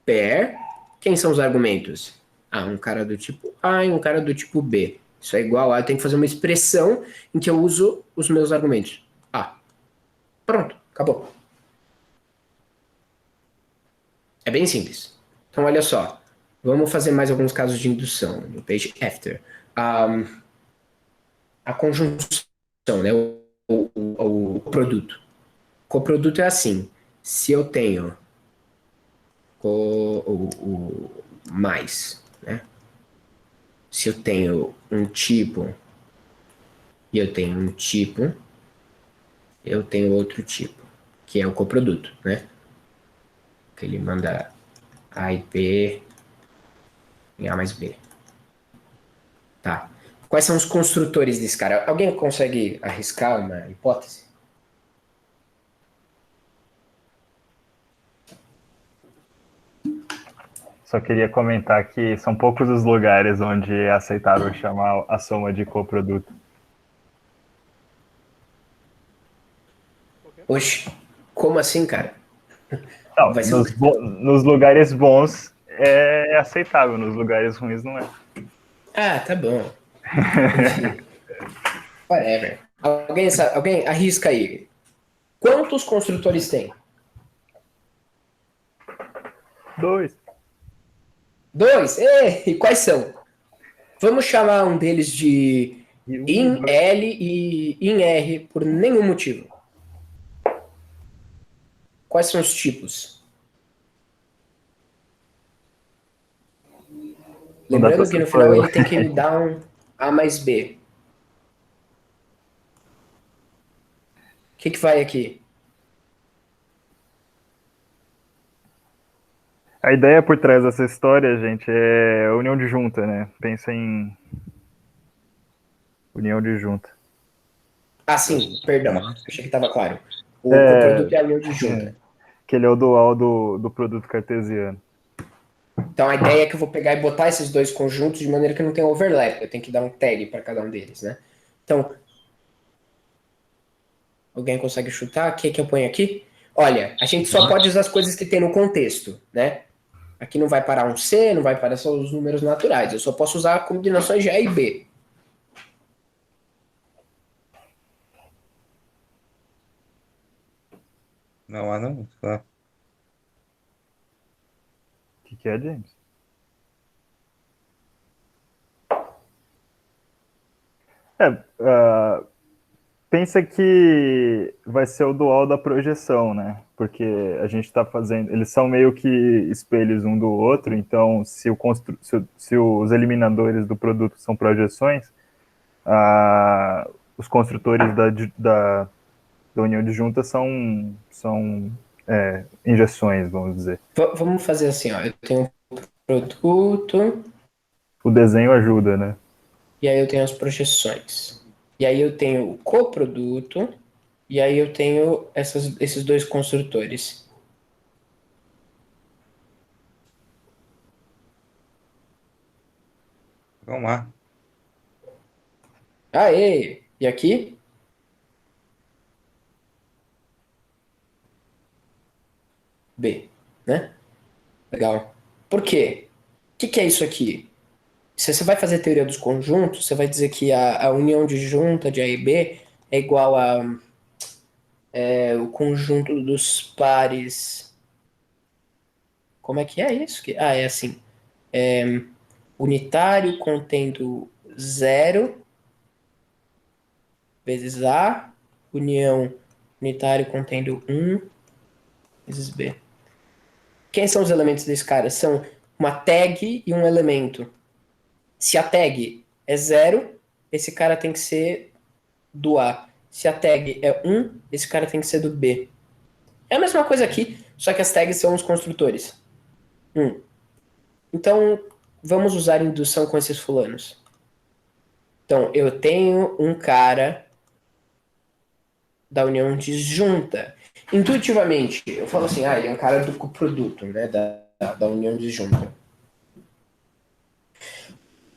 Pair. Quem são os argumentos? Um cara do tipo A e um cara do tipo B. Isso é igual a... Eu tenho que fazer uma expressão em que eu uso os meus argumentos. Pronto. Acabou. É bem simples. Então, olha só. Vamos fazer mais alguns casos de indução. No page after. A conjunção, né? O produto. Coproduto é assim. Se eu tenho o mais, né? Se eu tenho um tipo e eu tenho um tipo, eu tenho outro tipo, que é o coproduto, né? Que ele manda A e B em A mais B. Tá. Quais são os construtores desse cara? Alguém consegue arriscar uma hipótese? Só queria comentar que são poucos os lugares onde é aceitável chamar a soma de coproduto. Oxe, como assim, cara? Não, Vai ser nos lugares bons é aceitável, nos lugares ruins não é. tá bom. Enfim. Whatever. Alguém arrisca aí. Quantos construtores tem? 2. 2? E quais são? Vamos chamar um deles de in L e in R por nenhum motivo. Quais são os tipos? Lembrando que no final ele tem que me dar um A mais B. O que vai aqui? A ideia por trás dessa história, gente, é união de junta, né? Pensa em união de junta. Sim, perdão. Achei que estava claro. O coproduto é a união de junta. Que ele é o dual do produto cartesiano. Então a ideia é que eu vou pegar e botar esses dois conjuntos de maneira que não tenha overlap. Eu tenho que dar um tag para cada um deles, né? Então, alguém consegue chutar? O que eu ponho aqui? Olha, a gente só pode usar as coisas que tem no contexto, né? Aqui não vai parar um C, não vai parar só os números naturais. Eu só posso usar combinações de A e B. Não há não? Tá. O que é, James? Pensa que vai ser o dual da projeção, né? Porque a gente está fazendo. Eles são meio que espelhos um do outro, então se os eliminadores do produto são projeções, os construtores da união de junta são injeções, vamos dizer. Vamos fazer assim, ó. Eu tenho um produto. O desenho ajuda, né? E aí eu tenho as projeções. E aí eu tenho o coproduto. E aí eu tenho esses dois construtores. Vamos lá. Aê! E aqui? B, né? Legal. Por quê? O que é isso aqui? Se você vai fazer teoria dos conjuntos, você vai dizer que a união de junta de A e B é igual o conjunto dos pares Como é que é isso? É assim. Unitário contendo 0 vezes A, união unitário contendo 1 vezes B. Quem são os elementos desse cara? São uma tag e um elemento. Se a tag é 0, esse cara tem que ser do A. Se a tag é 1, esse cara tem que ser do B. É a mesma coisa aqui, só que as tags são os construtores. Então, vamos usar indução com esses fulanos. Então, eu tenho um cara da união disjunta. Intuitivamente, eu falo assim, ele é um cara do coproduto, né, da união disjunta.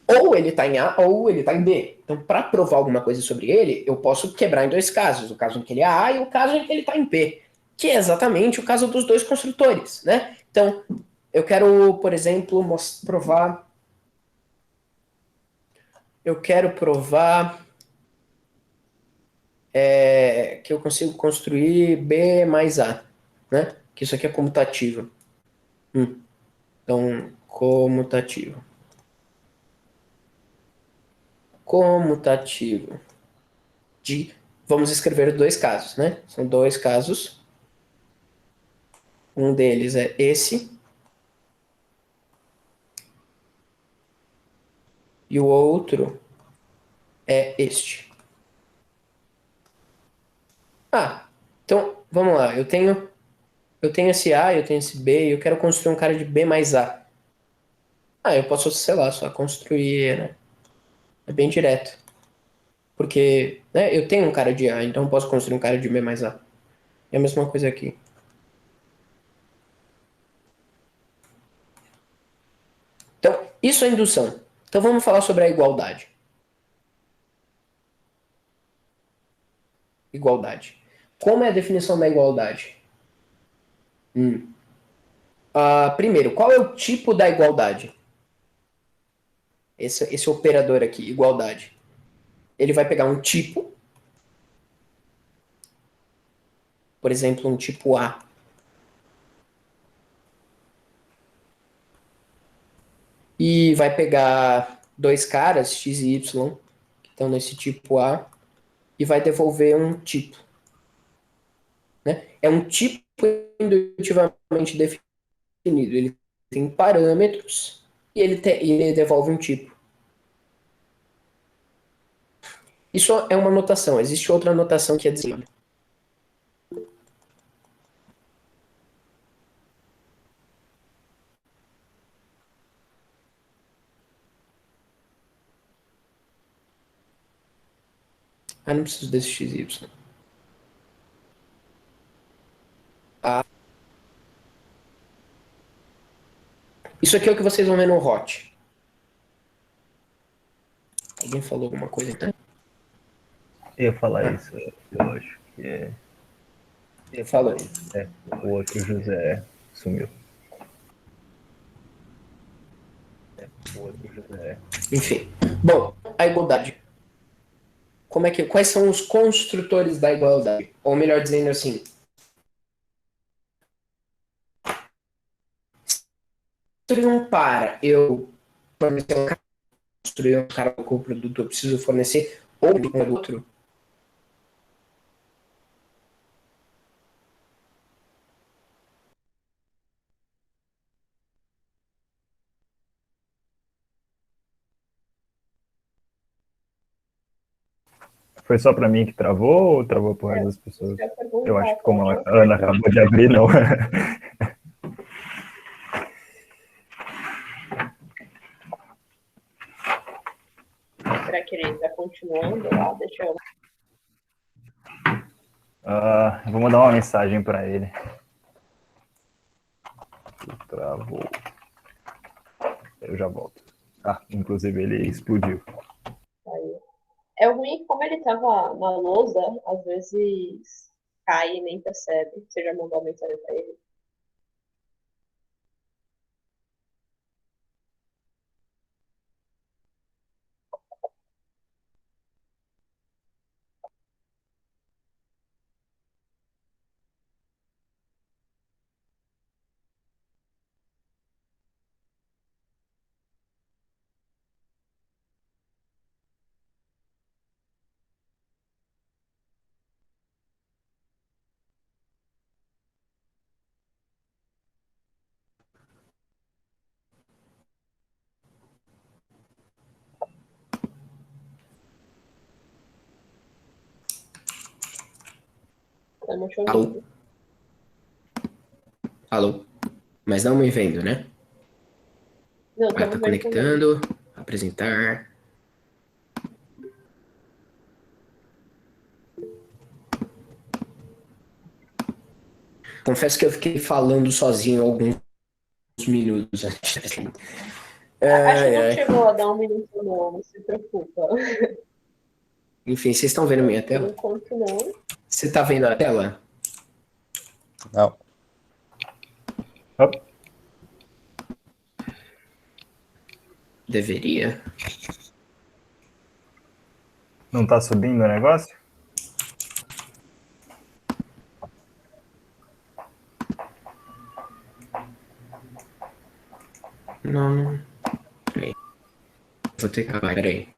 Ou ele está em A, ou ele está em B. Então, para provar alguma coisa sobre ele, eu posso quebrar em dois casos. O caso em que ele é A e o caso em que ele está em B. Que é exatamente o caso dos dois construtores, né? Então, eu quero, por exemplo, provar... Eu quero provar que eu consigo construir B mais A, né? Que isso aqui é comutativo. Então, comutativo. Comutativo. Vamos escrever dois casos, né? São dois casos. Um deles é esse. E o outro é este. Então, vamos lá. Eu tenho esse A, eu tenho esse B, e eu quero construir um cara de B mais A. Eu posso, sei lá, só construir, né? É bem direto. Porque, né, eu tenho um cara de A, então eu posso construir um cara de B mais A. É a mesma coisa aqui. Então, isso é indução. Então vamos falar sobre a igualdade. Igualdade. Como é a definição da igualdade? Primeiro, qual é o tipo da igualdade? Esse operador aqui, igualdade. Ele vai pegar um tipo, por exemplo, um tipo A. E vai pegar dois caras, x e y, que estão nesse tipo A, e vai devolver um tipo. Né? É um tipo indutivamente definido. Ele tem parâmetros e ele devolve um tipo. Isso é uma notação. Existe outra notação que é dizer. Não preciso desse x e y. Isso aqui é o que vocês vão ver no hot. Alguém falou alguma coisa então? Eu ia falar isso, eu acho que é. Eu falo. O outro José sumiu. Enfim. Bom, a igualdade. Quais são os construtores da igualdade? Ou melhor dizendo assim, construir um para eu fornecer um cara, construir um cara com o produto, eu preciso fornecer ou um outro. Foi só para mim que travou ou travou para resto das pessoas? Eu acho que como a Ana acabou de abrir, não. Será que ele está continuando lá? Deixa eu... Vou mandar uma mensagem para ele. Travou. Eu já volto. Inclusive ele explodiu. Aí. É ruim como ele estava na lousa, às vezes cai e nem percebe. Você já mandou a mensagem para ele? Estamos te Alô? ouvindo. Alô? Mas não me vendo, né? Não, Tá estamos vendo também. conectando. Apresentar. Confesso que eu fiquei falando sozinho alguns minutos antes. Acho que Ai, não ai. chegou a dar 1 minuto, não se preocupa. Enfim, vocês estão vendo minha Por tela? enquanto, não. Você tá vendo a tela? Não. Op, Deveria. não tá subindo o negócio? Não, não. Peraí. Vou ter que acabar. Peraí.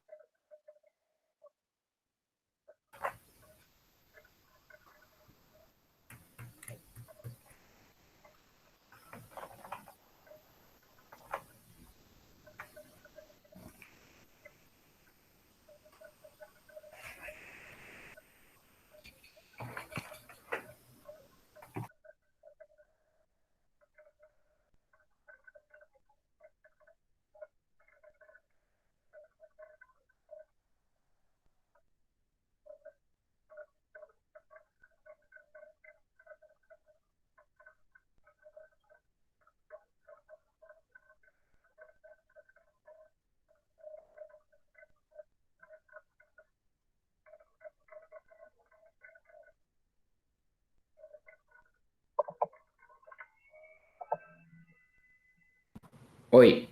Oi.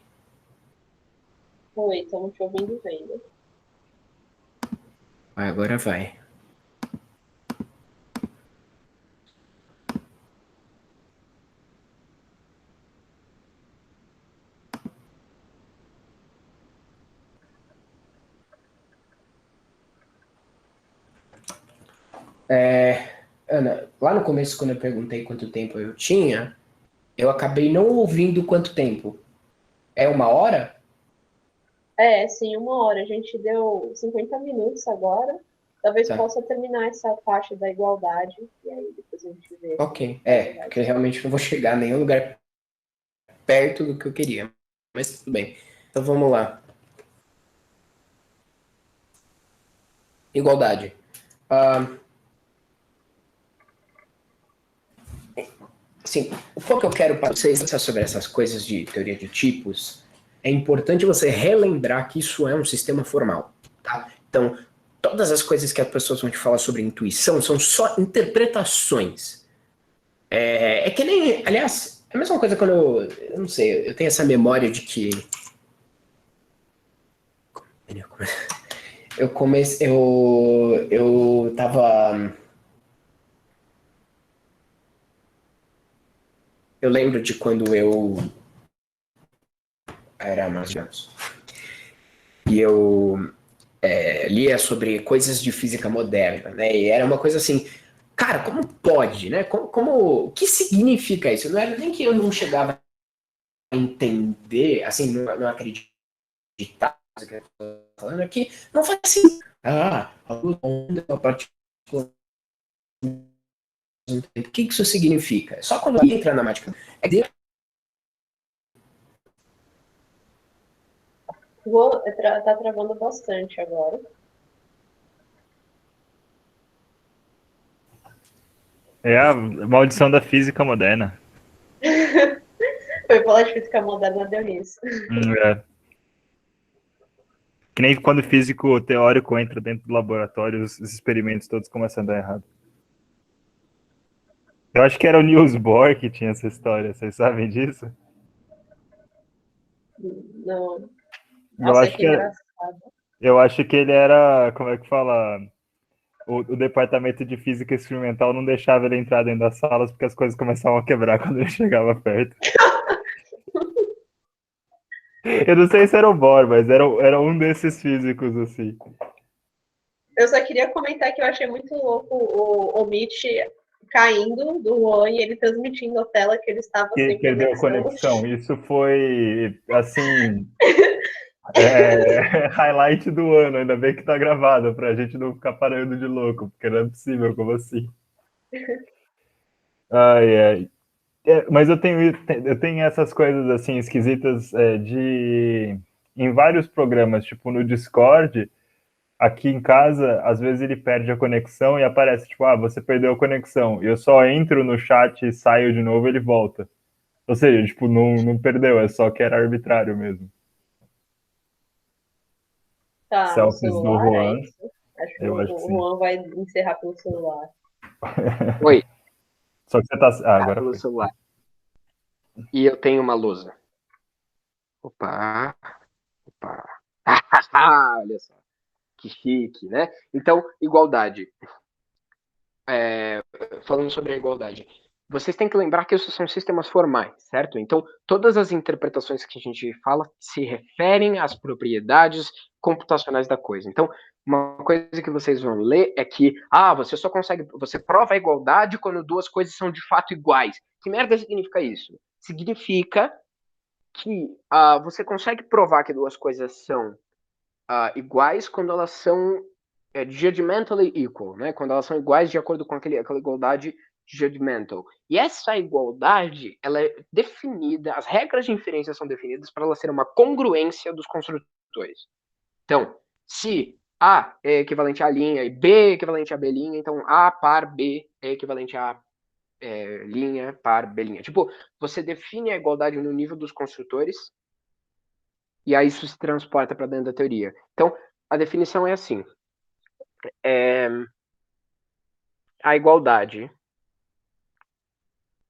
Oi, estamos te ouvindo e vendo. Agora vai. Ana, lá no começo, quando eu perguntei quanto tempo eu tinha, eu acabei não ouvindo quanto tempo. É 1 hora? É, sim, 1 hora. A gente deu 50 minutos agora. Talvez Tá. possa terminar essa parte da igualdade. E aí depois a gente vê. Ok. Porque eu realmente não vou chegar a nenhum lugar perto do que eu queria. Mas tudo bem. Então vamos lá. Igualdade. Ah, assim, o pouco que eu quero para vocês pensar sobre essas coisas de teoria de tipos, é importante você relembrar que isso é um sistema formal, tá? Então, todas as coisas que as pessoas vão te falar sobre intuição são só interpretações. É que nem, aliás, é a mesma coisa quando eu não sei, eu tenho essa memória de que eu tava, eu lembro de quando eu era mais ou menos, e eu lia sobre coisas de física moderna, né? E era uma coisa assim, cara, como pode, né? O que significa isso? Não era nem que eu não chegava a entender, assim, não acreditar no que eu tô falando aqui, não faz assim. A luz onda é uma partícula. O que isso significa? Só quando entra na matemática. É que Tá travando bastante agora. É a maldição da física moderna. Foi falar de física moderna, deu nisso. É. Que nem quando o físico teórico entra dentro do laboratório, os experimentos todos começam a dar errado. Eu acho que era o Niels Bohr que tinha essa história, vocês sabem disso? Não. Eu Nossa, acho que que, engraçado. eu acho que ele era, como é que fala? O departamento de física experimental não deixava ele entrar dentro das salas porque as coisas começavam a quebrar quando ele chegava perto. Eu não sei se era o Bohr, mas era um desses físicos, assim. Eu só queria comentar que eu achei muito louco o Mitch caindo do Juan e ele transmitindo a tela que ele estava Que sem perdeu a conexão. conexão. Isso foi, assim, highlight do ano. Ainda bem que tá gravado, pra gente não ficar parando de louco, porque não é possível, como assim? Ai, ai. Mas eu tenho essas coisas assim esquisitas em vários programas, tipo no Discord, aqui em casa, às vezes ele perde a conexão e aparece tipo, você perdeu a conexão. E eu só entro no chat e saio de novo, ele volta. Ou seja, tipo, não perdeu, é só que era arbitrário mesmo. Tá no Selfies do celular, é Juan, isso? Acho que eu acho que o sim. Juan vai encerrar pelo celular. Oi, Só que você tá. Ah, tá agora pelo foi. celular. E eu tenho uma lousa. Opa, opa. Olha só, que chique, né? Então, igualdade. Falando sobre a igualdade, vocês têm que lembrar que isso são sistemas formais, certo? Então, todas as interpretações que a gente fala se referem às propriedades computacionais da coisa. Então, uma coisa que vocês vão ler é que, você prova a igualdade quando duas coisas são de fato iguais. Que merda significa isso? Significa que você consegue provar que duas coisas são iguais quando elas são judgmentally equal, né? Quando elas são iguais de acordo com aquela igualdade judgmental. E essa igualdade, ela é definida, as regras de inferência são definidas para ela ser uma congruência dos construtores. Então, se A é equivalente a linha e B é equivalente a B linha, então A par B é equivalente a linha par B linha. Tipo, você define a igualdade no nível dos construtores e aí isso se transporta para dentro da teoria. Então, a definição é assim. A igualdade,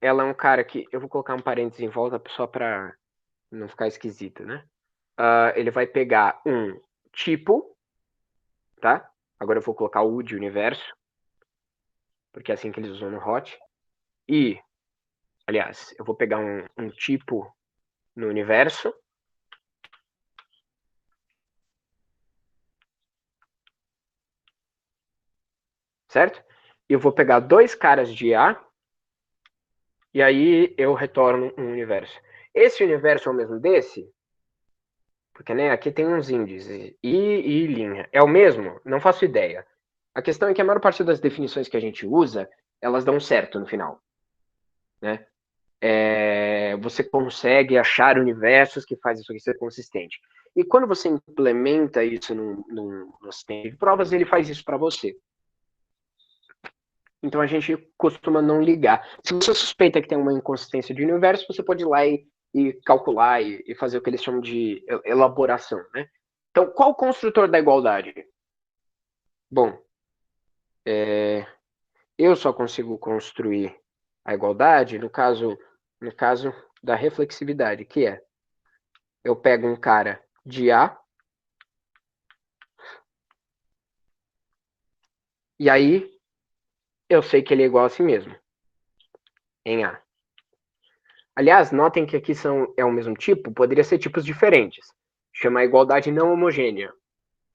ela é um cara que... Eu vou colocar um parênteses em volta só para não ficar esquisito, né? Ele vai pegar um tipo, tá? Agora eu vou colocar o de universo, porque é assim que eles usam no hot. E, aliás, eu vou pegar um tipo no universo, certo? E eu vou pegar dois caras de A, e aí eu retorno um universo. Esse universo é o mesmo desse? Porque, né, aqui tem uns índices. E linha. É o mesmo? Não faço ideia. A questão é que a maior parte das definições que a gente usa, elas dão certo no final. Né? Você consegue achar universos que fazem isso aqui ser consistente. E quando você implementa isso no sistema de provas, ele faz isso para você. Então a gente costuma não ligar. Se você suspeita que tem uma inconsistência de universo, você pode ir lá e calcular e fazer o que eles chamam de elaboração. Né? Então, qual o construtor da igualdade? Bom, eu só consigo construir a igualdade no caso da reflexividade, que é eu pego um cara de A e aí eu sei que ele é igual a si mesmo, em A. Aliás, notem que aqui é o mesmo tipo, poderia ser tipos diferentes. Chama igualdade não homogênea.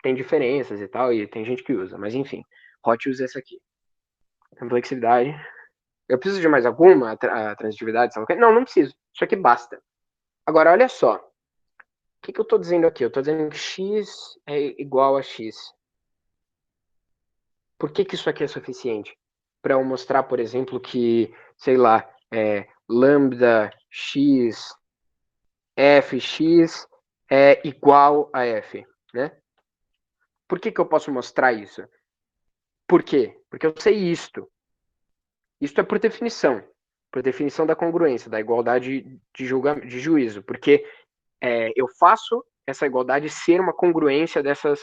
Tem diferenças e tal, e tem gente que usa, mas enfim. Hot usa essa aqui. Complexidade. Eu preciso de mais alguma? A transitividade? Não, não preciso. Isso aqui basta. Agora, olha só. O que eu estou dizendo aqui? Eu estou dizendo que x é igual a x. Por que isso aqui é suficiente? Para eu mostrar, por exemplo, que, sei lá, lambda x, fx é igual a f, né? Por que eu posso mostrar isso? Por quê? Porque eu sei isto. Isto é por definição da congruência, da igualdade de juízo, porque eu faço essa igualdade ser uma congruência dessas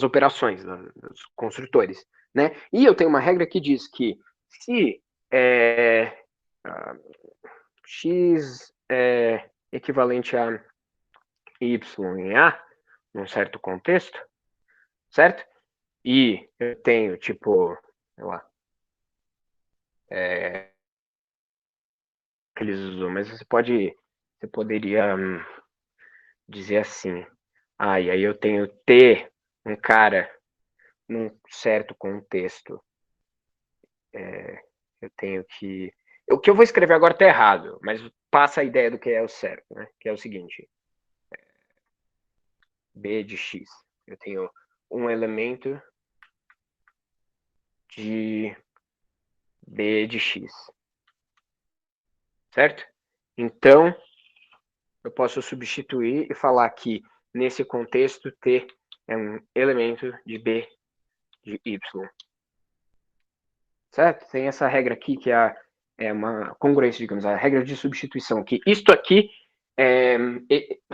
operações dos construtores, né? E eu tenho uma regra que diz que se x é equivalente a y em A, num certo contexto, certo? E eu tenho, tipo, sei lá, que eles usam, mas você poderia dizer assim, e aí eu tenho T, um cara, num certo contexto, eu tenho que... O que eu vou escrever agora está errado, mas passa a ideia do que é o certo, né? Que é o seguinte, B de x. Eu tenho um elemento de B de X. Certo? Então, eu posso substituir e falar que, nesse contexto, T é um elemento de B de Y. Certo? Tem essa regra aqui, que é uma congruência, digamos, a regra de substituição, que isto aqui,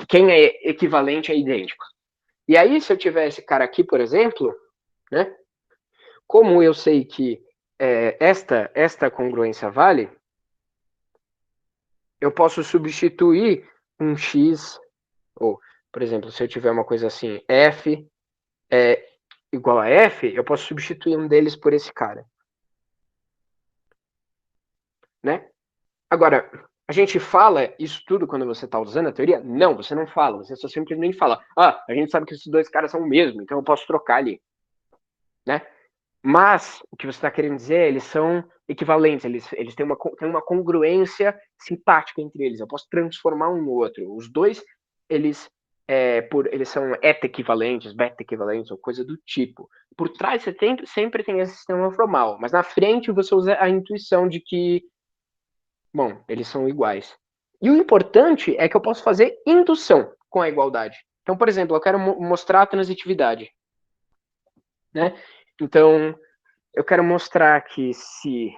quem é equivalente é idêntico. E aí, se eu tiver esse cara aqui, por exemplo, né, como eu sei que esta congruência vale, eu posso substituir um X, ou, por exemplo, se eu tiver uma coisa assim, F é igual a F, eu posso substituir um deles por esse cara. Né? Agora, a gente fala isso tudo quando você está usando a teoria? Não, você não fala. Você só simplesmente fala, a gente sabe que esses dois caras são o mesmo, então eu posso trocar ali. Né? Mas, o que você está querendo dizer, eles são equivalentes, eles têm uma congruência simpática entre eles. Eu posso transformar um no outro. Os dois, eles são eta-equivalentes, beta-equivalentes, ou coisa do tipo. Por trás, você sempre tem esse sistema formal, mas na frente você usa a intuição de que, bom, eles são iguais. E o importante é que eu posso fazer indução com a igualdade. Então, por exemplo, eu quero mostrar a transitividade. Né? Então, eu quero mostrar que se,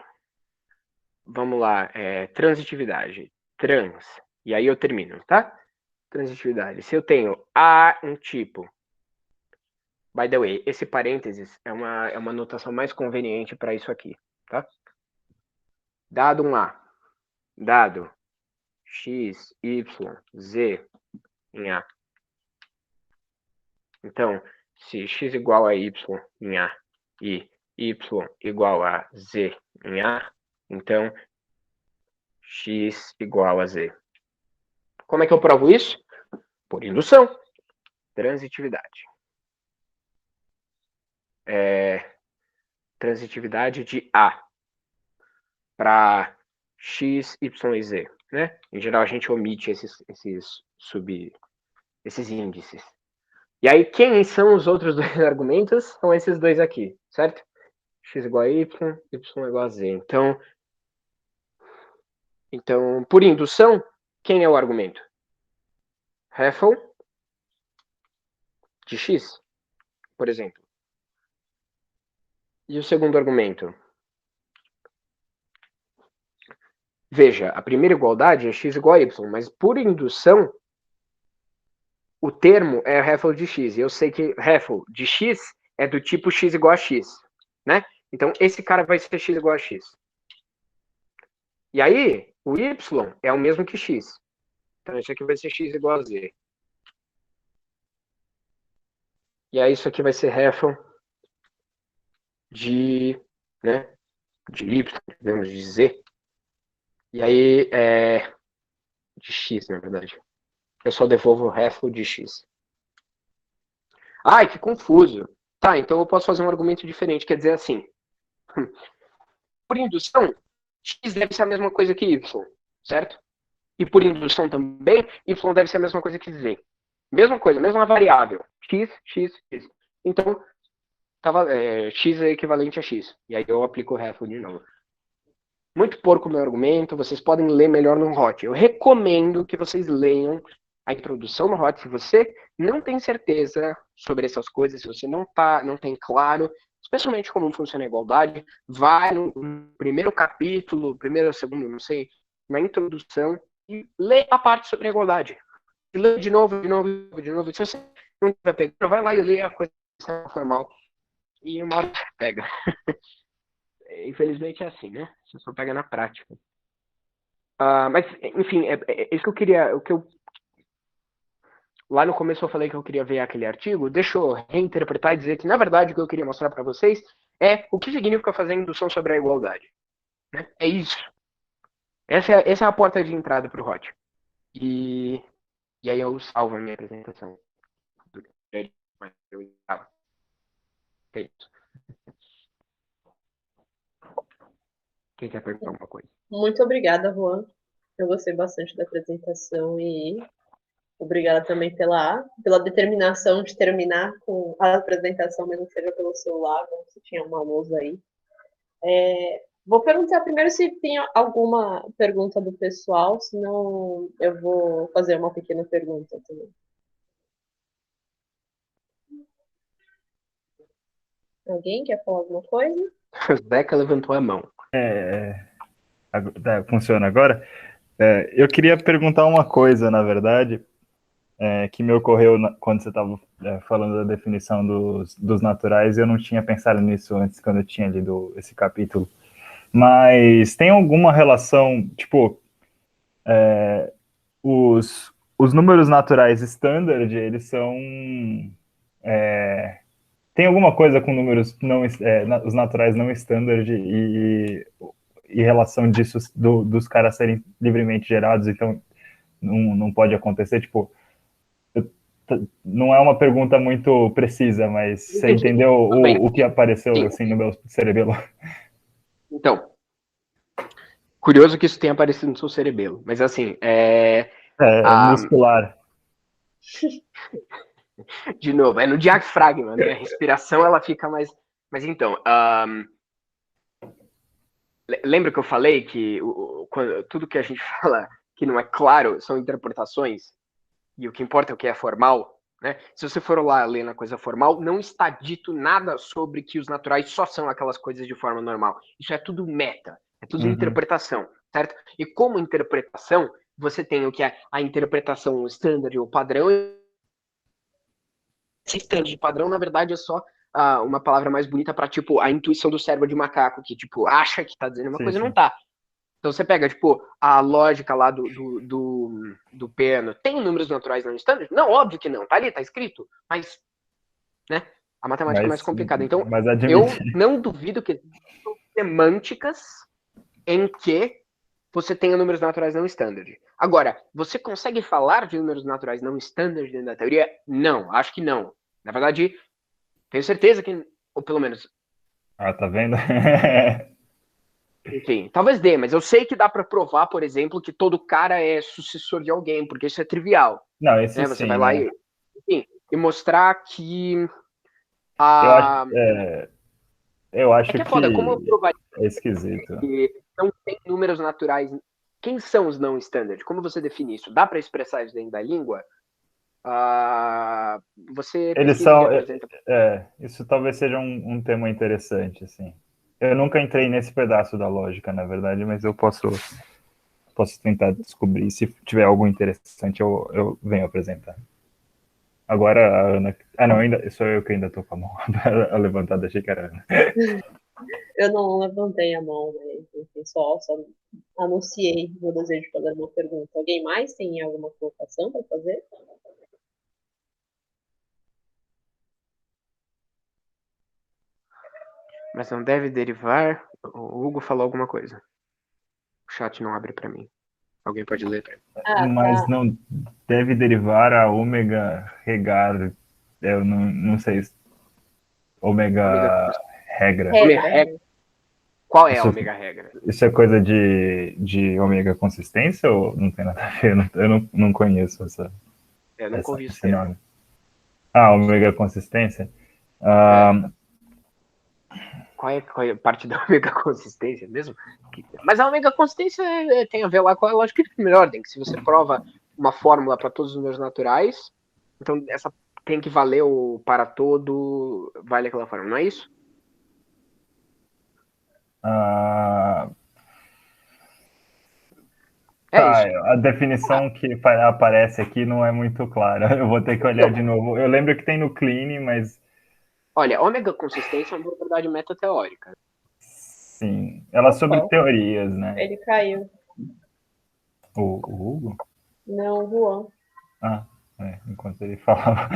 vamos lá, transitividade, trans, e aí eu termino, tá? Transitividade. Se eu tenho A, um tipo, by the way, esse parênteses é uma notação mais conveniente para isso aqui, tá? Dado um A, dado x, y, z em A. Então, se x igual a y em A e y igual a z em A, então x igual a z. Como é que eu provo isso? Por indução. Transitividade. Transitividade de A para x, y e z. Né? Em geral, a gente omite esses índices. E aí, quem são os outros dois argumentos? São esses dois aqui, certo? X igual a y, y igual a z. Então, por indução, quem é o argumento? Heffel de x, por exemplo. E o segundo argumento? Veja, a primeira igualdade é x igual a y, mas por indução, o termo é Heffel de x. E eu sei que Heffel de x é do tipo x igual a x. Né? Então, esse cara vai ser x igual a x. E aí, o y é o mesmo que x. Então, isso aqui vai ser x igual a z. E aí, isso aqui vai ser Heffel de y, podemos dizer. E aí, de x, na verdade. Eu só devolvo o Heffel de x. Ai, que confuso. Tá, então eu posso fazer um argumento diferente. Quer dizer assim, por indução, x deve ser a mesma coisa que y, certo? E por indução também, y deve ser a mesma coisa que z. Mesma coisa, mesma variável. X, x, x. Então, x é equivalente a x. E aí eu aplico o Heffel de novo. Muito porco o meu argumento, vocês podem ler melhor no Hot. Eu recomendo que vocês leiam a introdução no Hot. Se você não tem certeza sobre essas coisas, se você não tem claro, especialmente como funciona a igualdade, vai no primeiro capítulo, primeiro, segundo, não sei, na introdução, e lê a parte sobre a igualdade. E lê de novo. Se você não estiver pegando, vai lá e lê a coisa formal. E uma hora pega. Infelizmente é assim, né? Você só pega na prática. Mas, enfim, isso que eu queria. Lá no começo eu falei que eu queria ver aquele artigo. Deixa eu reinterpretar e dizer que, na verdade, o que eu queria mostrar para vocês é o que significa fazer indução sobre a igualdade. Né? É isso. Essa é a porta de entrada para o Hot. E aí eu salvo a minha apresentação. É isso. Quem quer perguntar alguma coisa? Muito obrigada, Juan. Eu gostei bastante da apresentação e obrigada também pela determinação de terminar com a apresentação, mesmo que seja pelo celular, como se tinha uma lousa aí. Vou perguntar primeiro se tem alguma pergunta do pessoal, senão eu vou fazer uma pequena pergunta também. Alguém quer falar alguma coisa? O Zeca levantou a mão. Funciona agora? Eu queria perguntar uma coisa, na verdade, que me ocorreu quando você estava falando da definição dos naturais. Eu não tinha pensado nisso antes, quando eu tinha lido esse capítulo. Mas tem alguma relação, tipo, os números naturais standard, eles são... tem alguma coisa com números não, os naturais não standard e relação disso, dos caras serem livremente gerados, então não pode acontecer, tipo, não é uma pergunta muito precisa, mas você Entendi. entendeu Bem. o que apareceu Sim. assim no meu cerebelo? Então, curioso que isso tenha aparecido no seu cerebelo, mas assim, Muscular. De novo, é no diafragma, né? A respiração ela fica mais. Mas então, lembra que eu falei que tudo que a gente fala que não é claro são interpretações e o que importa é o que é formal, né? Se você for lá ler na coisa formal, não está dito nada sobre que os naturais só são aquelas coisas de forma normal. Isso é tudo meta, é tudo interpretação, certo? E como interpretação, você tem o que é a interpretação standard ou padrão. Esse standard de padrão, na verdade, é só uma palavra mais bonita para tipo a intuição do cérebro de macaco, que tipo acha que tá dizendo uma coisa e não tá. Então você pega, tipo, a lógica lá do piano. Tem números naturais não standard? Não, óbvio que não. Tá ali, tá escrito. Mas, né? A matemática é mais complicada. Então, eu não duvido que existam semânticas em que você tenha números naturais não standard. Agora, você consegue falar de números naturais não standard dentro da teoria? Não, acho que não. Na verdade, tenho certeza que, ou pelo menos... Tá vendo? Enfim, talvez dê, mas eu sei que dá para provar, por exemplo, que todo cara é sucessor de alguém, porque isso é trivial. Não, esse né? sim, Você vai lá né? e mostrar que eu acho é que é foda, como eu que provaria é esquisito. que não tem números naturais? Quem são os não standard? Como você define isso? Dá para expressar isso dentro da língua? Você Eles pesquisa e são. apresenta. Isso talvez seja um tema interessante, assim. Eu nunca entrei nesse pedaço da lógica, na verdade, mas eu posso tentar descobrir. Se tiver algo interessante, eu venho apresentar. Agora, a Ana. Ah, não, sou eu que ainda tô com a mão levantada, achei que era a Ana. Eu não levantei a mão, mas enfim, só anunciei o desejo de fazer uma pergunta. Alguém mais tem alguma colocação para fazer? Mas não deve derivar. O Hugo falou alguma coisa. O chat não abre para mim. Alguém pode ler para mim. Mas Tá. não deve derivar a ômega regar. Eu não sei. Ômega regra. Regra. Qual é a ômega regra? Isso é coisa de ômega consistência ou não tem nada a ver? Eu não conheço Eu nunca ouvi esse esse termo. nome. Ômega consistência? Qual é a parte da ômega consistência mesmo? Mas a ômega consistência tem a ver lá com a lógica de primeira ordem, que se você prova uma fórmula para todos os números naturais, então essa tem que valer o para todo, vale aquela fórmula, não é isso? Isso. A definição que aparece aqui não é muito clara. Eu vou ter que olhar de novo. Eu lembro que tem no Clean, mas... Olha, ômega consistência é uma propriedade metateórica. Sim, ela é sobre teorias, né? Ele caiu. O Hugo? Não, Juan. Enquanto ele falava...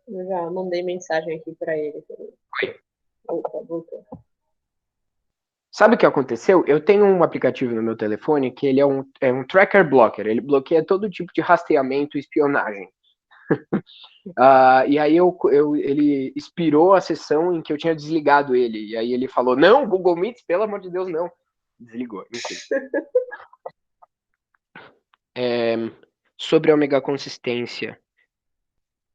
Eu já mandei mensagem aqui para ele. Opa, voltou. Sabe o que aconteceu? Eu tenho um aplicativo no meu telefone que ele é um tracker blocker. Ele bloqueia todo tipo de rastreamento e espionagem. E aí ele expirou a sessão em que eu tinha desligado ele. E aí ele falou, não, Google Meet, pelo amor de Deus, não. Desligou, enfim. Sobre a omega consistência.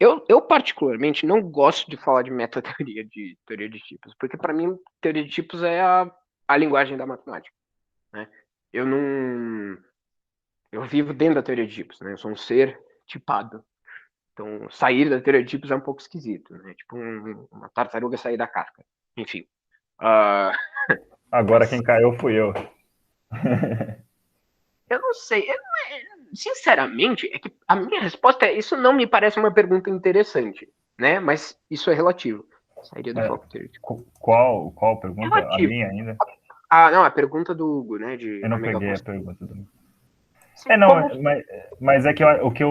Eu particularmente não gosto de falar de metateoria, de teoria de tipos, porque para mim teoria de tipos é a linguagem da matemática, né? Eu não, eu vivo dentro da teoria de tipos, né? Eu sou um ser tipado. Então, sair da teoria de tipos é um pouco esquisito, né? Tipo uma tartaruga sair da casca. Enfim. Agora quem caiu fui eu. Eu não sei. Sinceramente, é que a minha resposta é isso não me parece uma pergunta interessante, né? Mas isso é relativo. Sairia do foco teórico. Qual pergunta? A Relativo. minha ainda? Não, a pergunta do Hugo, né? De Eu não omega peguei a consistência. pergunta do. Sim, Não, como... mas é que o que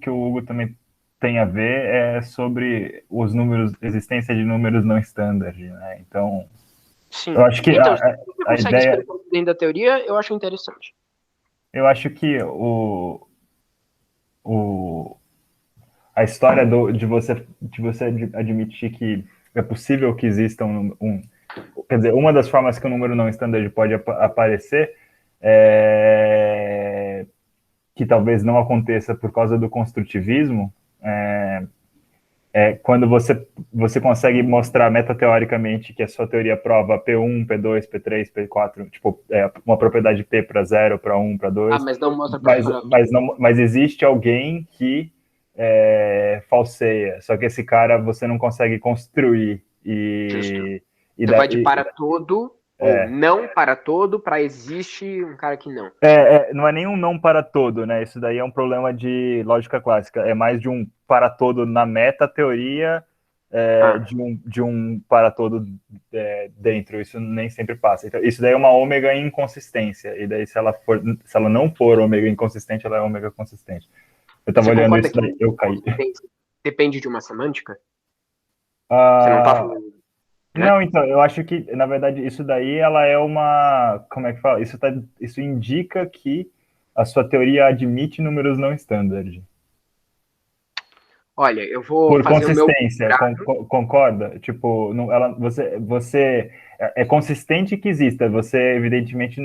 o Hugo também tem a ver é sobre os números, existência de números não standard, né? Então, Sim. eu acho que Então, se você a consegue ideia, explicar dentro da teoria, eu acho interessante. eu acho que a história de você admitir que é possível que exista quer dizer, uma das formas que o número não standard pode aparecer que talvez não aconteça por causa do construtivismo, quando você consegue mostrar metateoricamente que a sua teoria prova P1, P2, P3, P4, tipo, uma propriedade P para 0, para 1, para 2, Mas não mostra para fora. mas existe alguém que falseia, só que esse cara você não consegue construir Justo. e Você vai de para todo ou não para todo para existe um cara que não. Não é nenhum não para todo, né? Isso daí é um problema de lógica clássica. É mais de um para todo na meta-teoria, de um para todo dentro. Isso nem sempre passa. Então, isso daí é uma ômega inconsistência. E daí, se ela não for ômega inconsistente, ela é ômega consistente. Eu estava Você olhando concorda isso que daí, eu caí. depende de uma semântica? Você não tá Ah, falando, né? não, então, eu acho que, na verdade, isso daí, ela é uma, como é que fala? Isso indica que a sua teoria admite números não standard. Olha, eu vou Por fazer o meu consistência, doutorado. concorda? Tipo, não, você é consistente que exista. Você, evidentemente,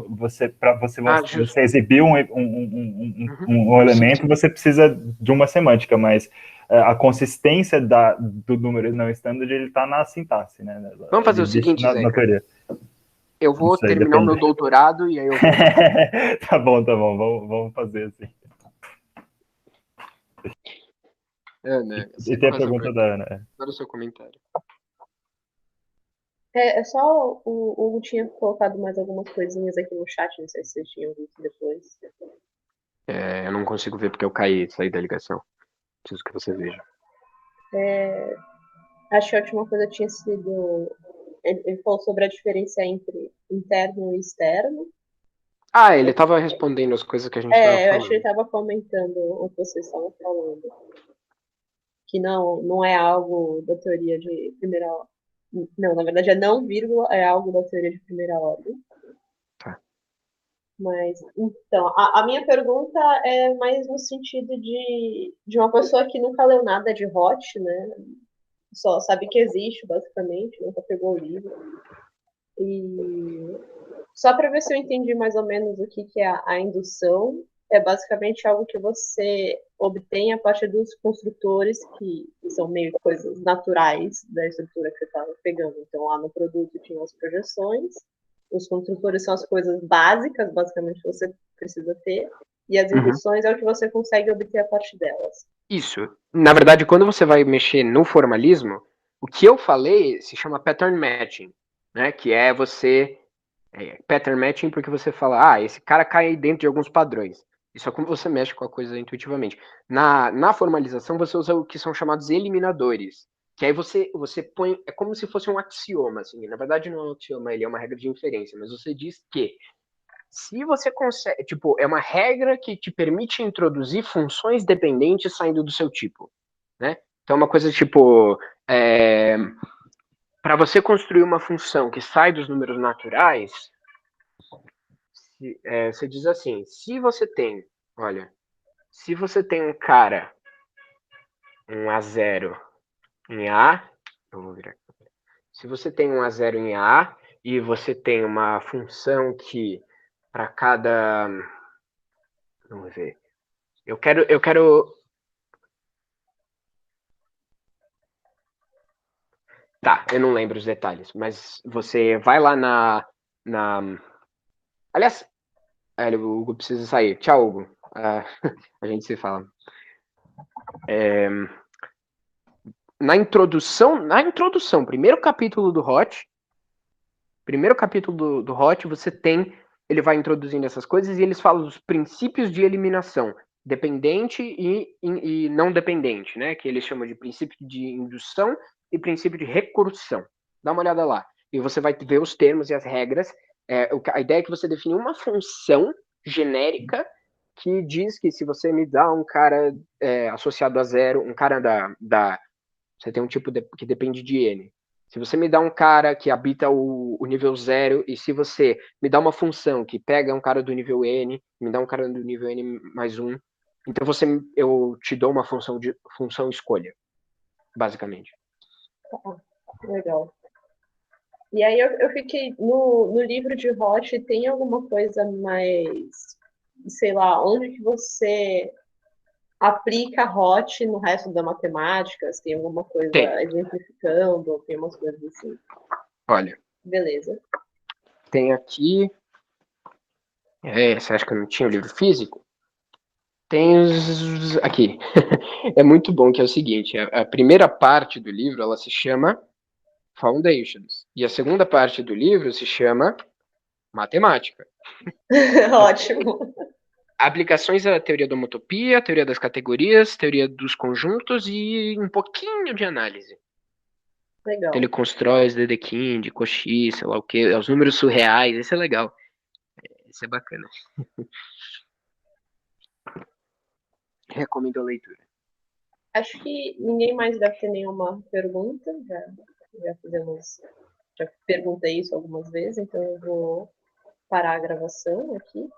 você, para Justo. você exibir Uhum. um Sim, elemento, sim. você precisa de uma semântica, mas a consistência do número não standard, ele está na sintaxe, né? Vamos fazer Ele o existe seguinte, na Zeca. teoria. Eu Não vou sei, terminar o depende. meu doutorado e aí eu volto aqui. Tá bom, vamos fazer assim. Ana, E você tem a faz a pergunta pergunta. da Ana. Para o seu comentário. Só o Hugo tinha colocado mais algumas coisinhas aqui no chat, não sei se vocês tinham visto depois. Eu não consigo ver porque eu caí, saí da ligação. Preciso que você veja. Acho que a última coisa tinha sido. Ele falou sobre a diferença entre interno e externo. Ele estava respondendo as coisas que a gente estava Eu acho que ele falando. estava comentando o que vocês estavam falando. Que não é algo da teoria de primeira ordem. Não, na verdade é não vírgula, é algo da teoria de primeira ordem. Tá. Mas, então, a minha pergunta é mais no sentido de uma pessoa que nunca leu nada de Roth, né? Só sabe que existe, basicamente, nunca pegou o livro. E só para ver se eu entendi mais ou menos o que é a indução, é basicamente algo que você obtém a partir dos construtores, que são meio que coisas naturais da estrutura que você estava pegando. Então, lá no produto tinha as projeções, os construtores são as coisas básicas, basicamente, que você precisa ter, e as induções é o que você consegue obter a partir delas. Isso. Na verdade, quando você vai mexer no formalismo, o que eu falei se chama pattern matching, né? Que é você pattern matching porque você fala, esse cara cai dentro de alguns padrões. Isso é como você mexe com a coisa intuitivamente. Na formalização, você usa o que são chamados eliminadores. Que aí você põe. É como se fosse um axioma, assim. Na verdade, não é um axioma, ele é uma regra de inferência, mas você diz que se você consegue. Tipo, é uma regra que te permite introduzir funções dependentes saindo do seu tipo. Né? Então, é uma coisa tipo. Para você construir uma função que sai dos números naturais, você diz assim: se você tem um cara um A0 em A, eu vou virar aqui. Se você tem um A0 em A e você tem uma função que para cada, vamos ver, eu quero, tá, eu não lembro os detalhes, mas você vai lá na, aliás, o Hugo precisa sair. Tchau, Hugo. A gente se fala. Na introdução, primeiro capítulo do Hot, você tem, ele vai introduzindo essas coisas e eles falam dos princípios de eliminação, dependente e não dependente, né? Que eles chamam de princípio de indução e princípio de recursão. Dá uma olhada lá. E você vai ver os termos e as regras. A ideia é que você define uma função genérica que diz que se você me dá um cara associado a zero, um cara você tem um tipo que depende de N. Se você me dá um cara que habita o nível 0, e se você me dá uma função que pega um cara do nível N, me dá um cara do nível N mais 1, então eu te dou uma função escolha, basicamente. Legal. E aí eu fiquei, no livro de Roth, tem alguma coisa mais, sei lá, onde que você aplica Roth no resto da matemática? Se tem alguma coisa exemplificando, tem umas coisas assim. Olha. Beleza. Tem aqui. Você acha que eu não tinha o livro físico? Tem os. Aqui. É muito bom, que é o seguinte: a primeira parte do livro ela se chama Foundations. E a segunda parte do livro se chama Matemática. Ótimo. Aplicações à teoria da homotopia, teoria das categorias, teoria dos conjuntos e um pouquinho de análise. Legal. Então ele constrói os Dedekind, Cauchy, sei lá o que, os números surreais, esse é legal. Esse é bacana. Recomendo a leitura. Acho que ninguém mais deve ter nenhuma pergunta. Já perguntei isso algumas vezes, então eu vou parar a gravação aqui.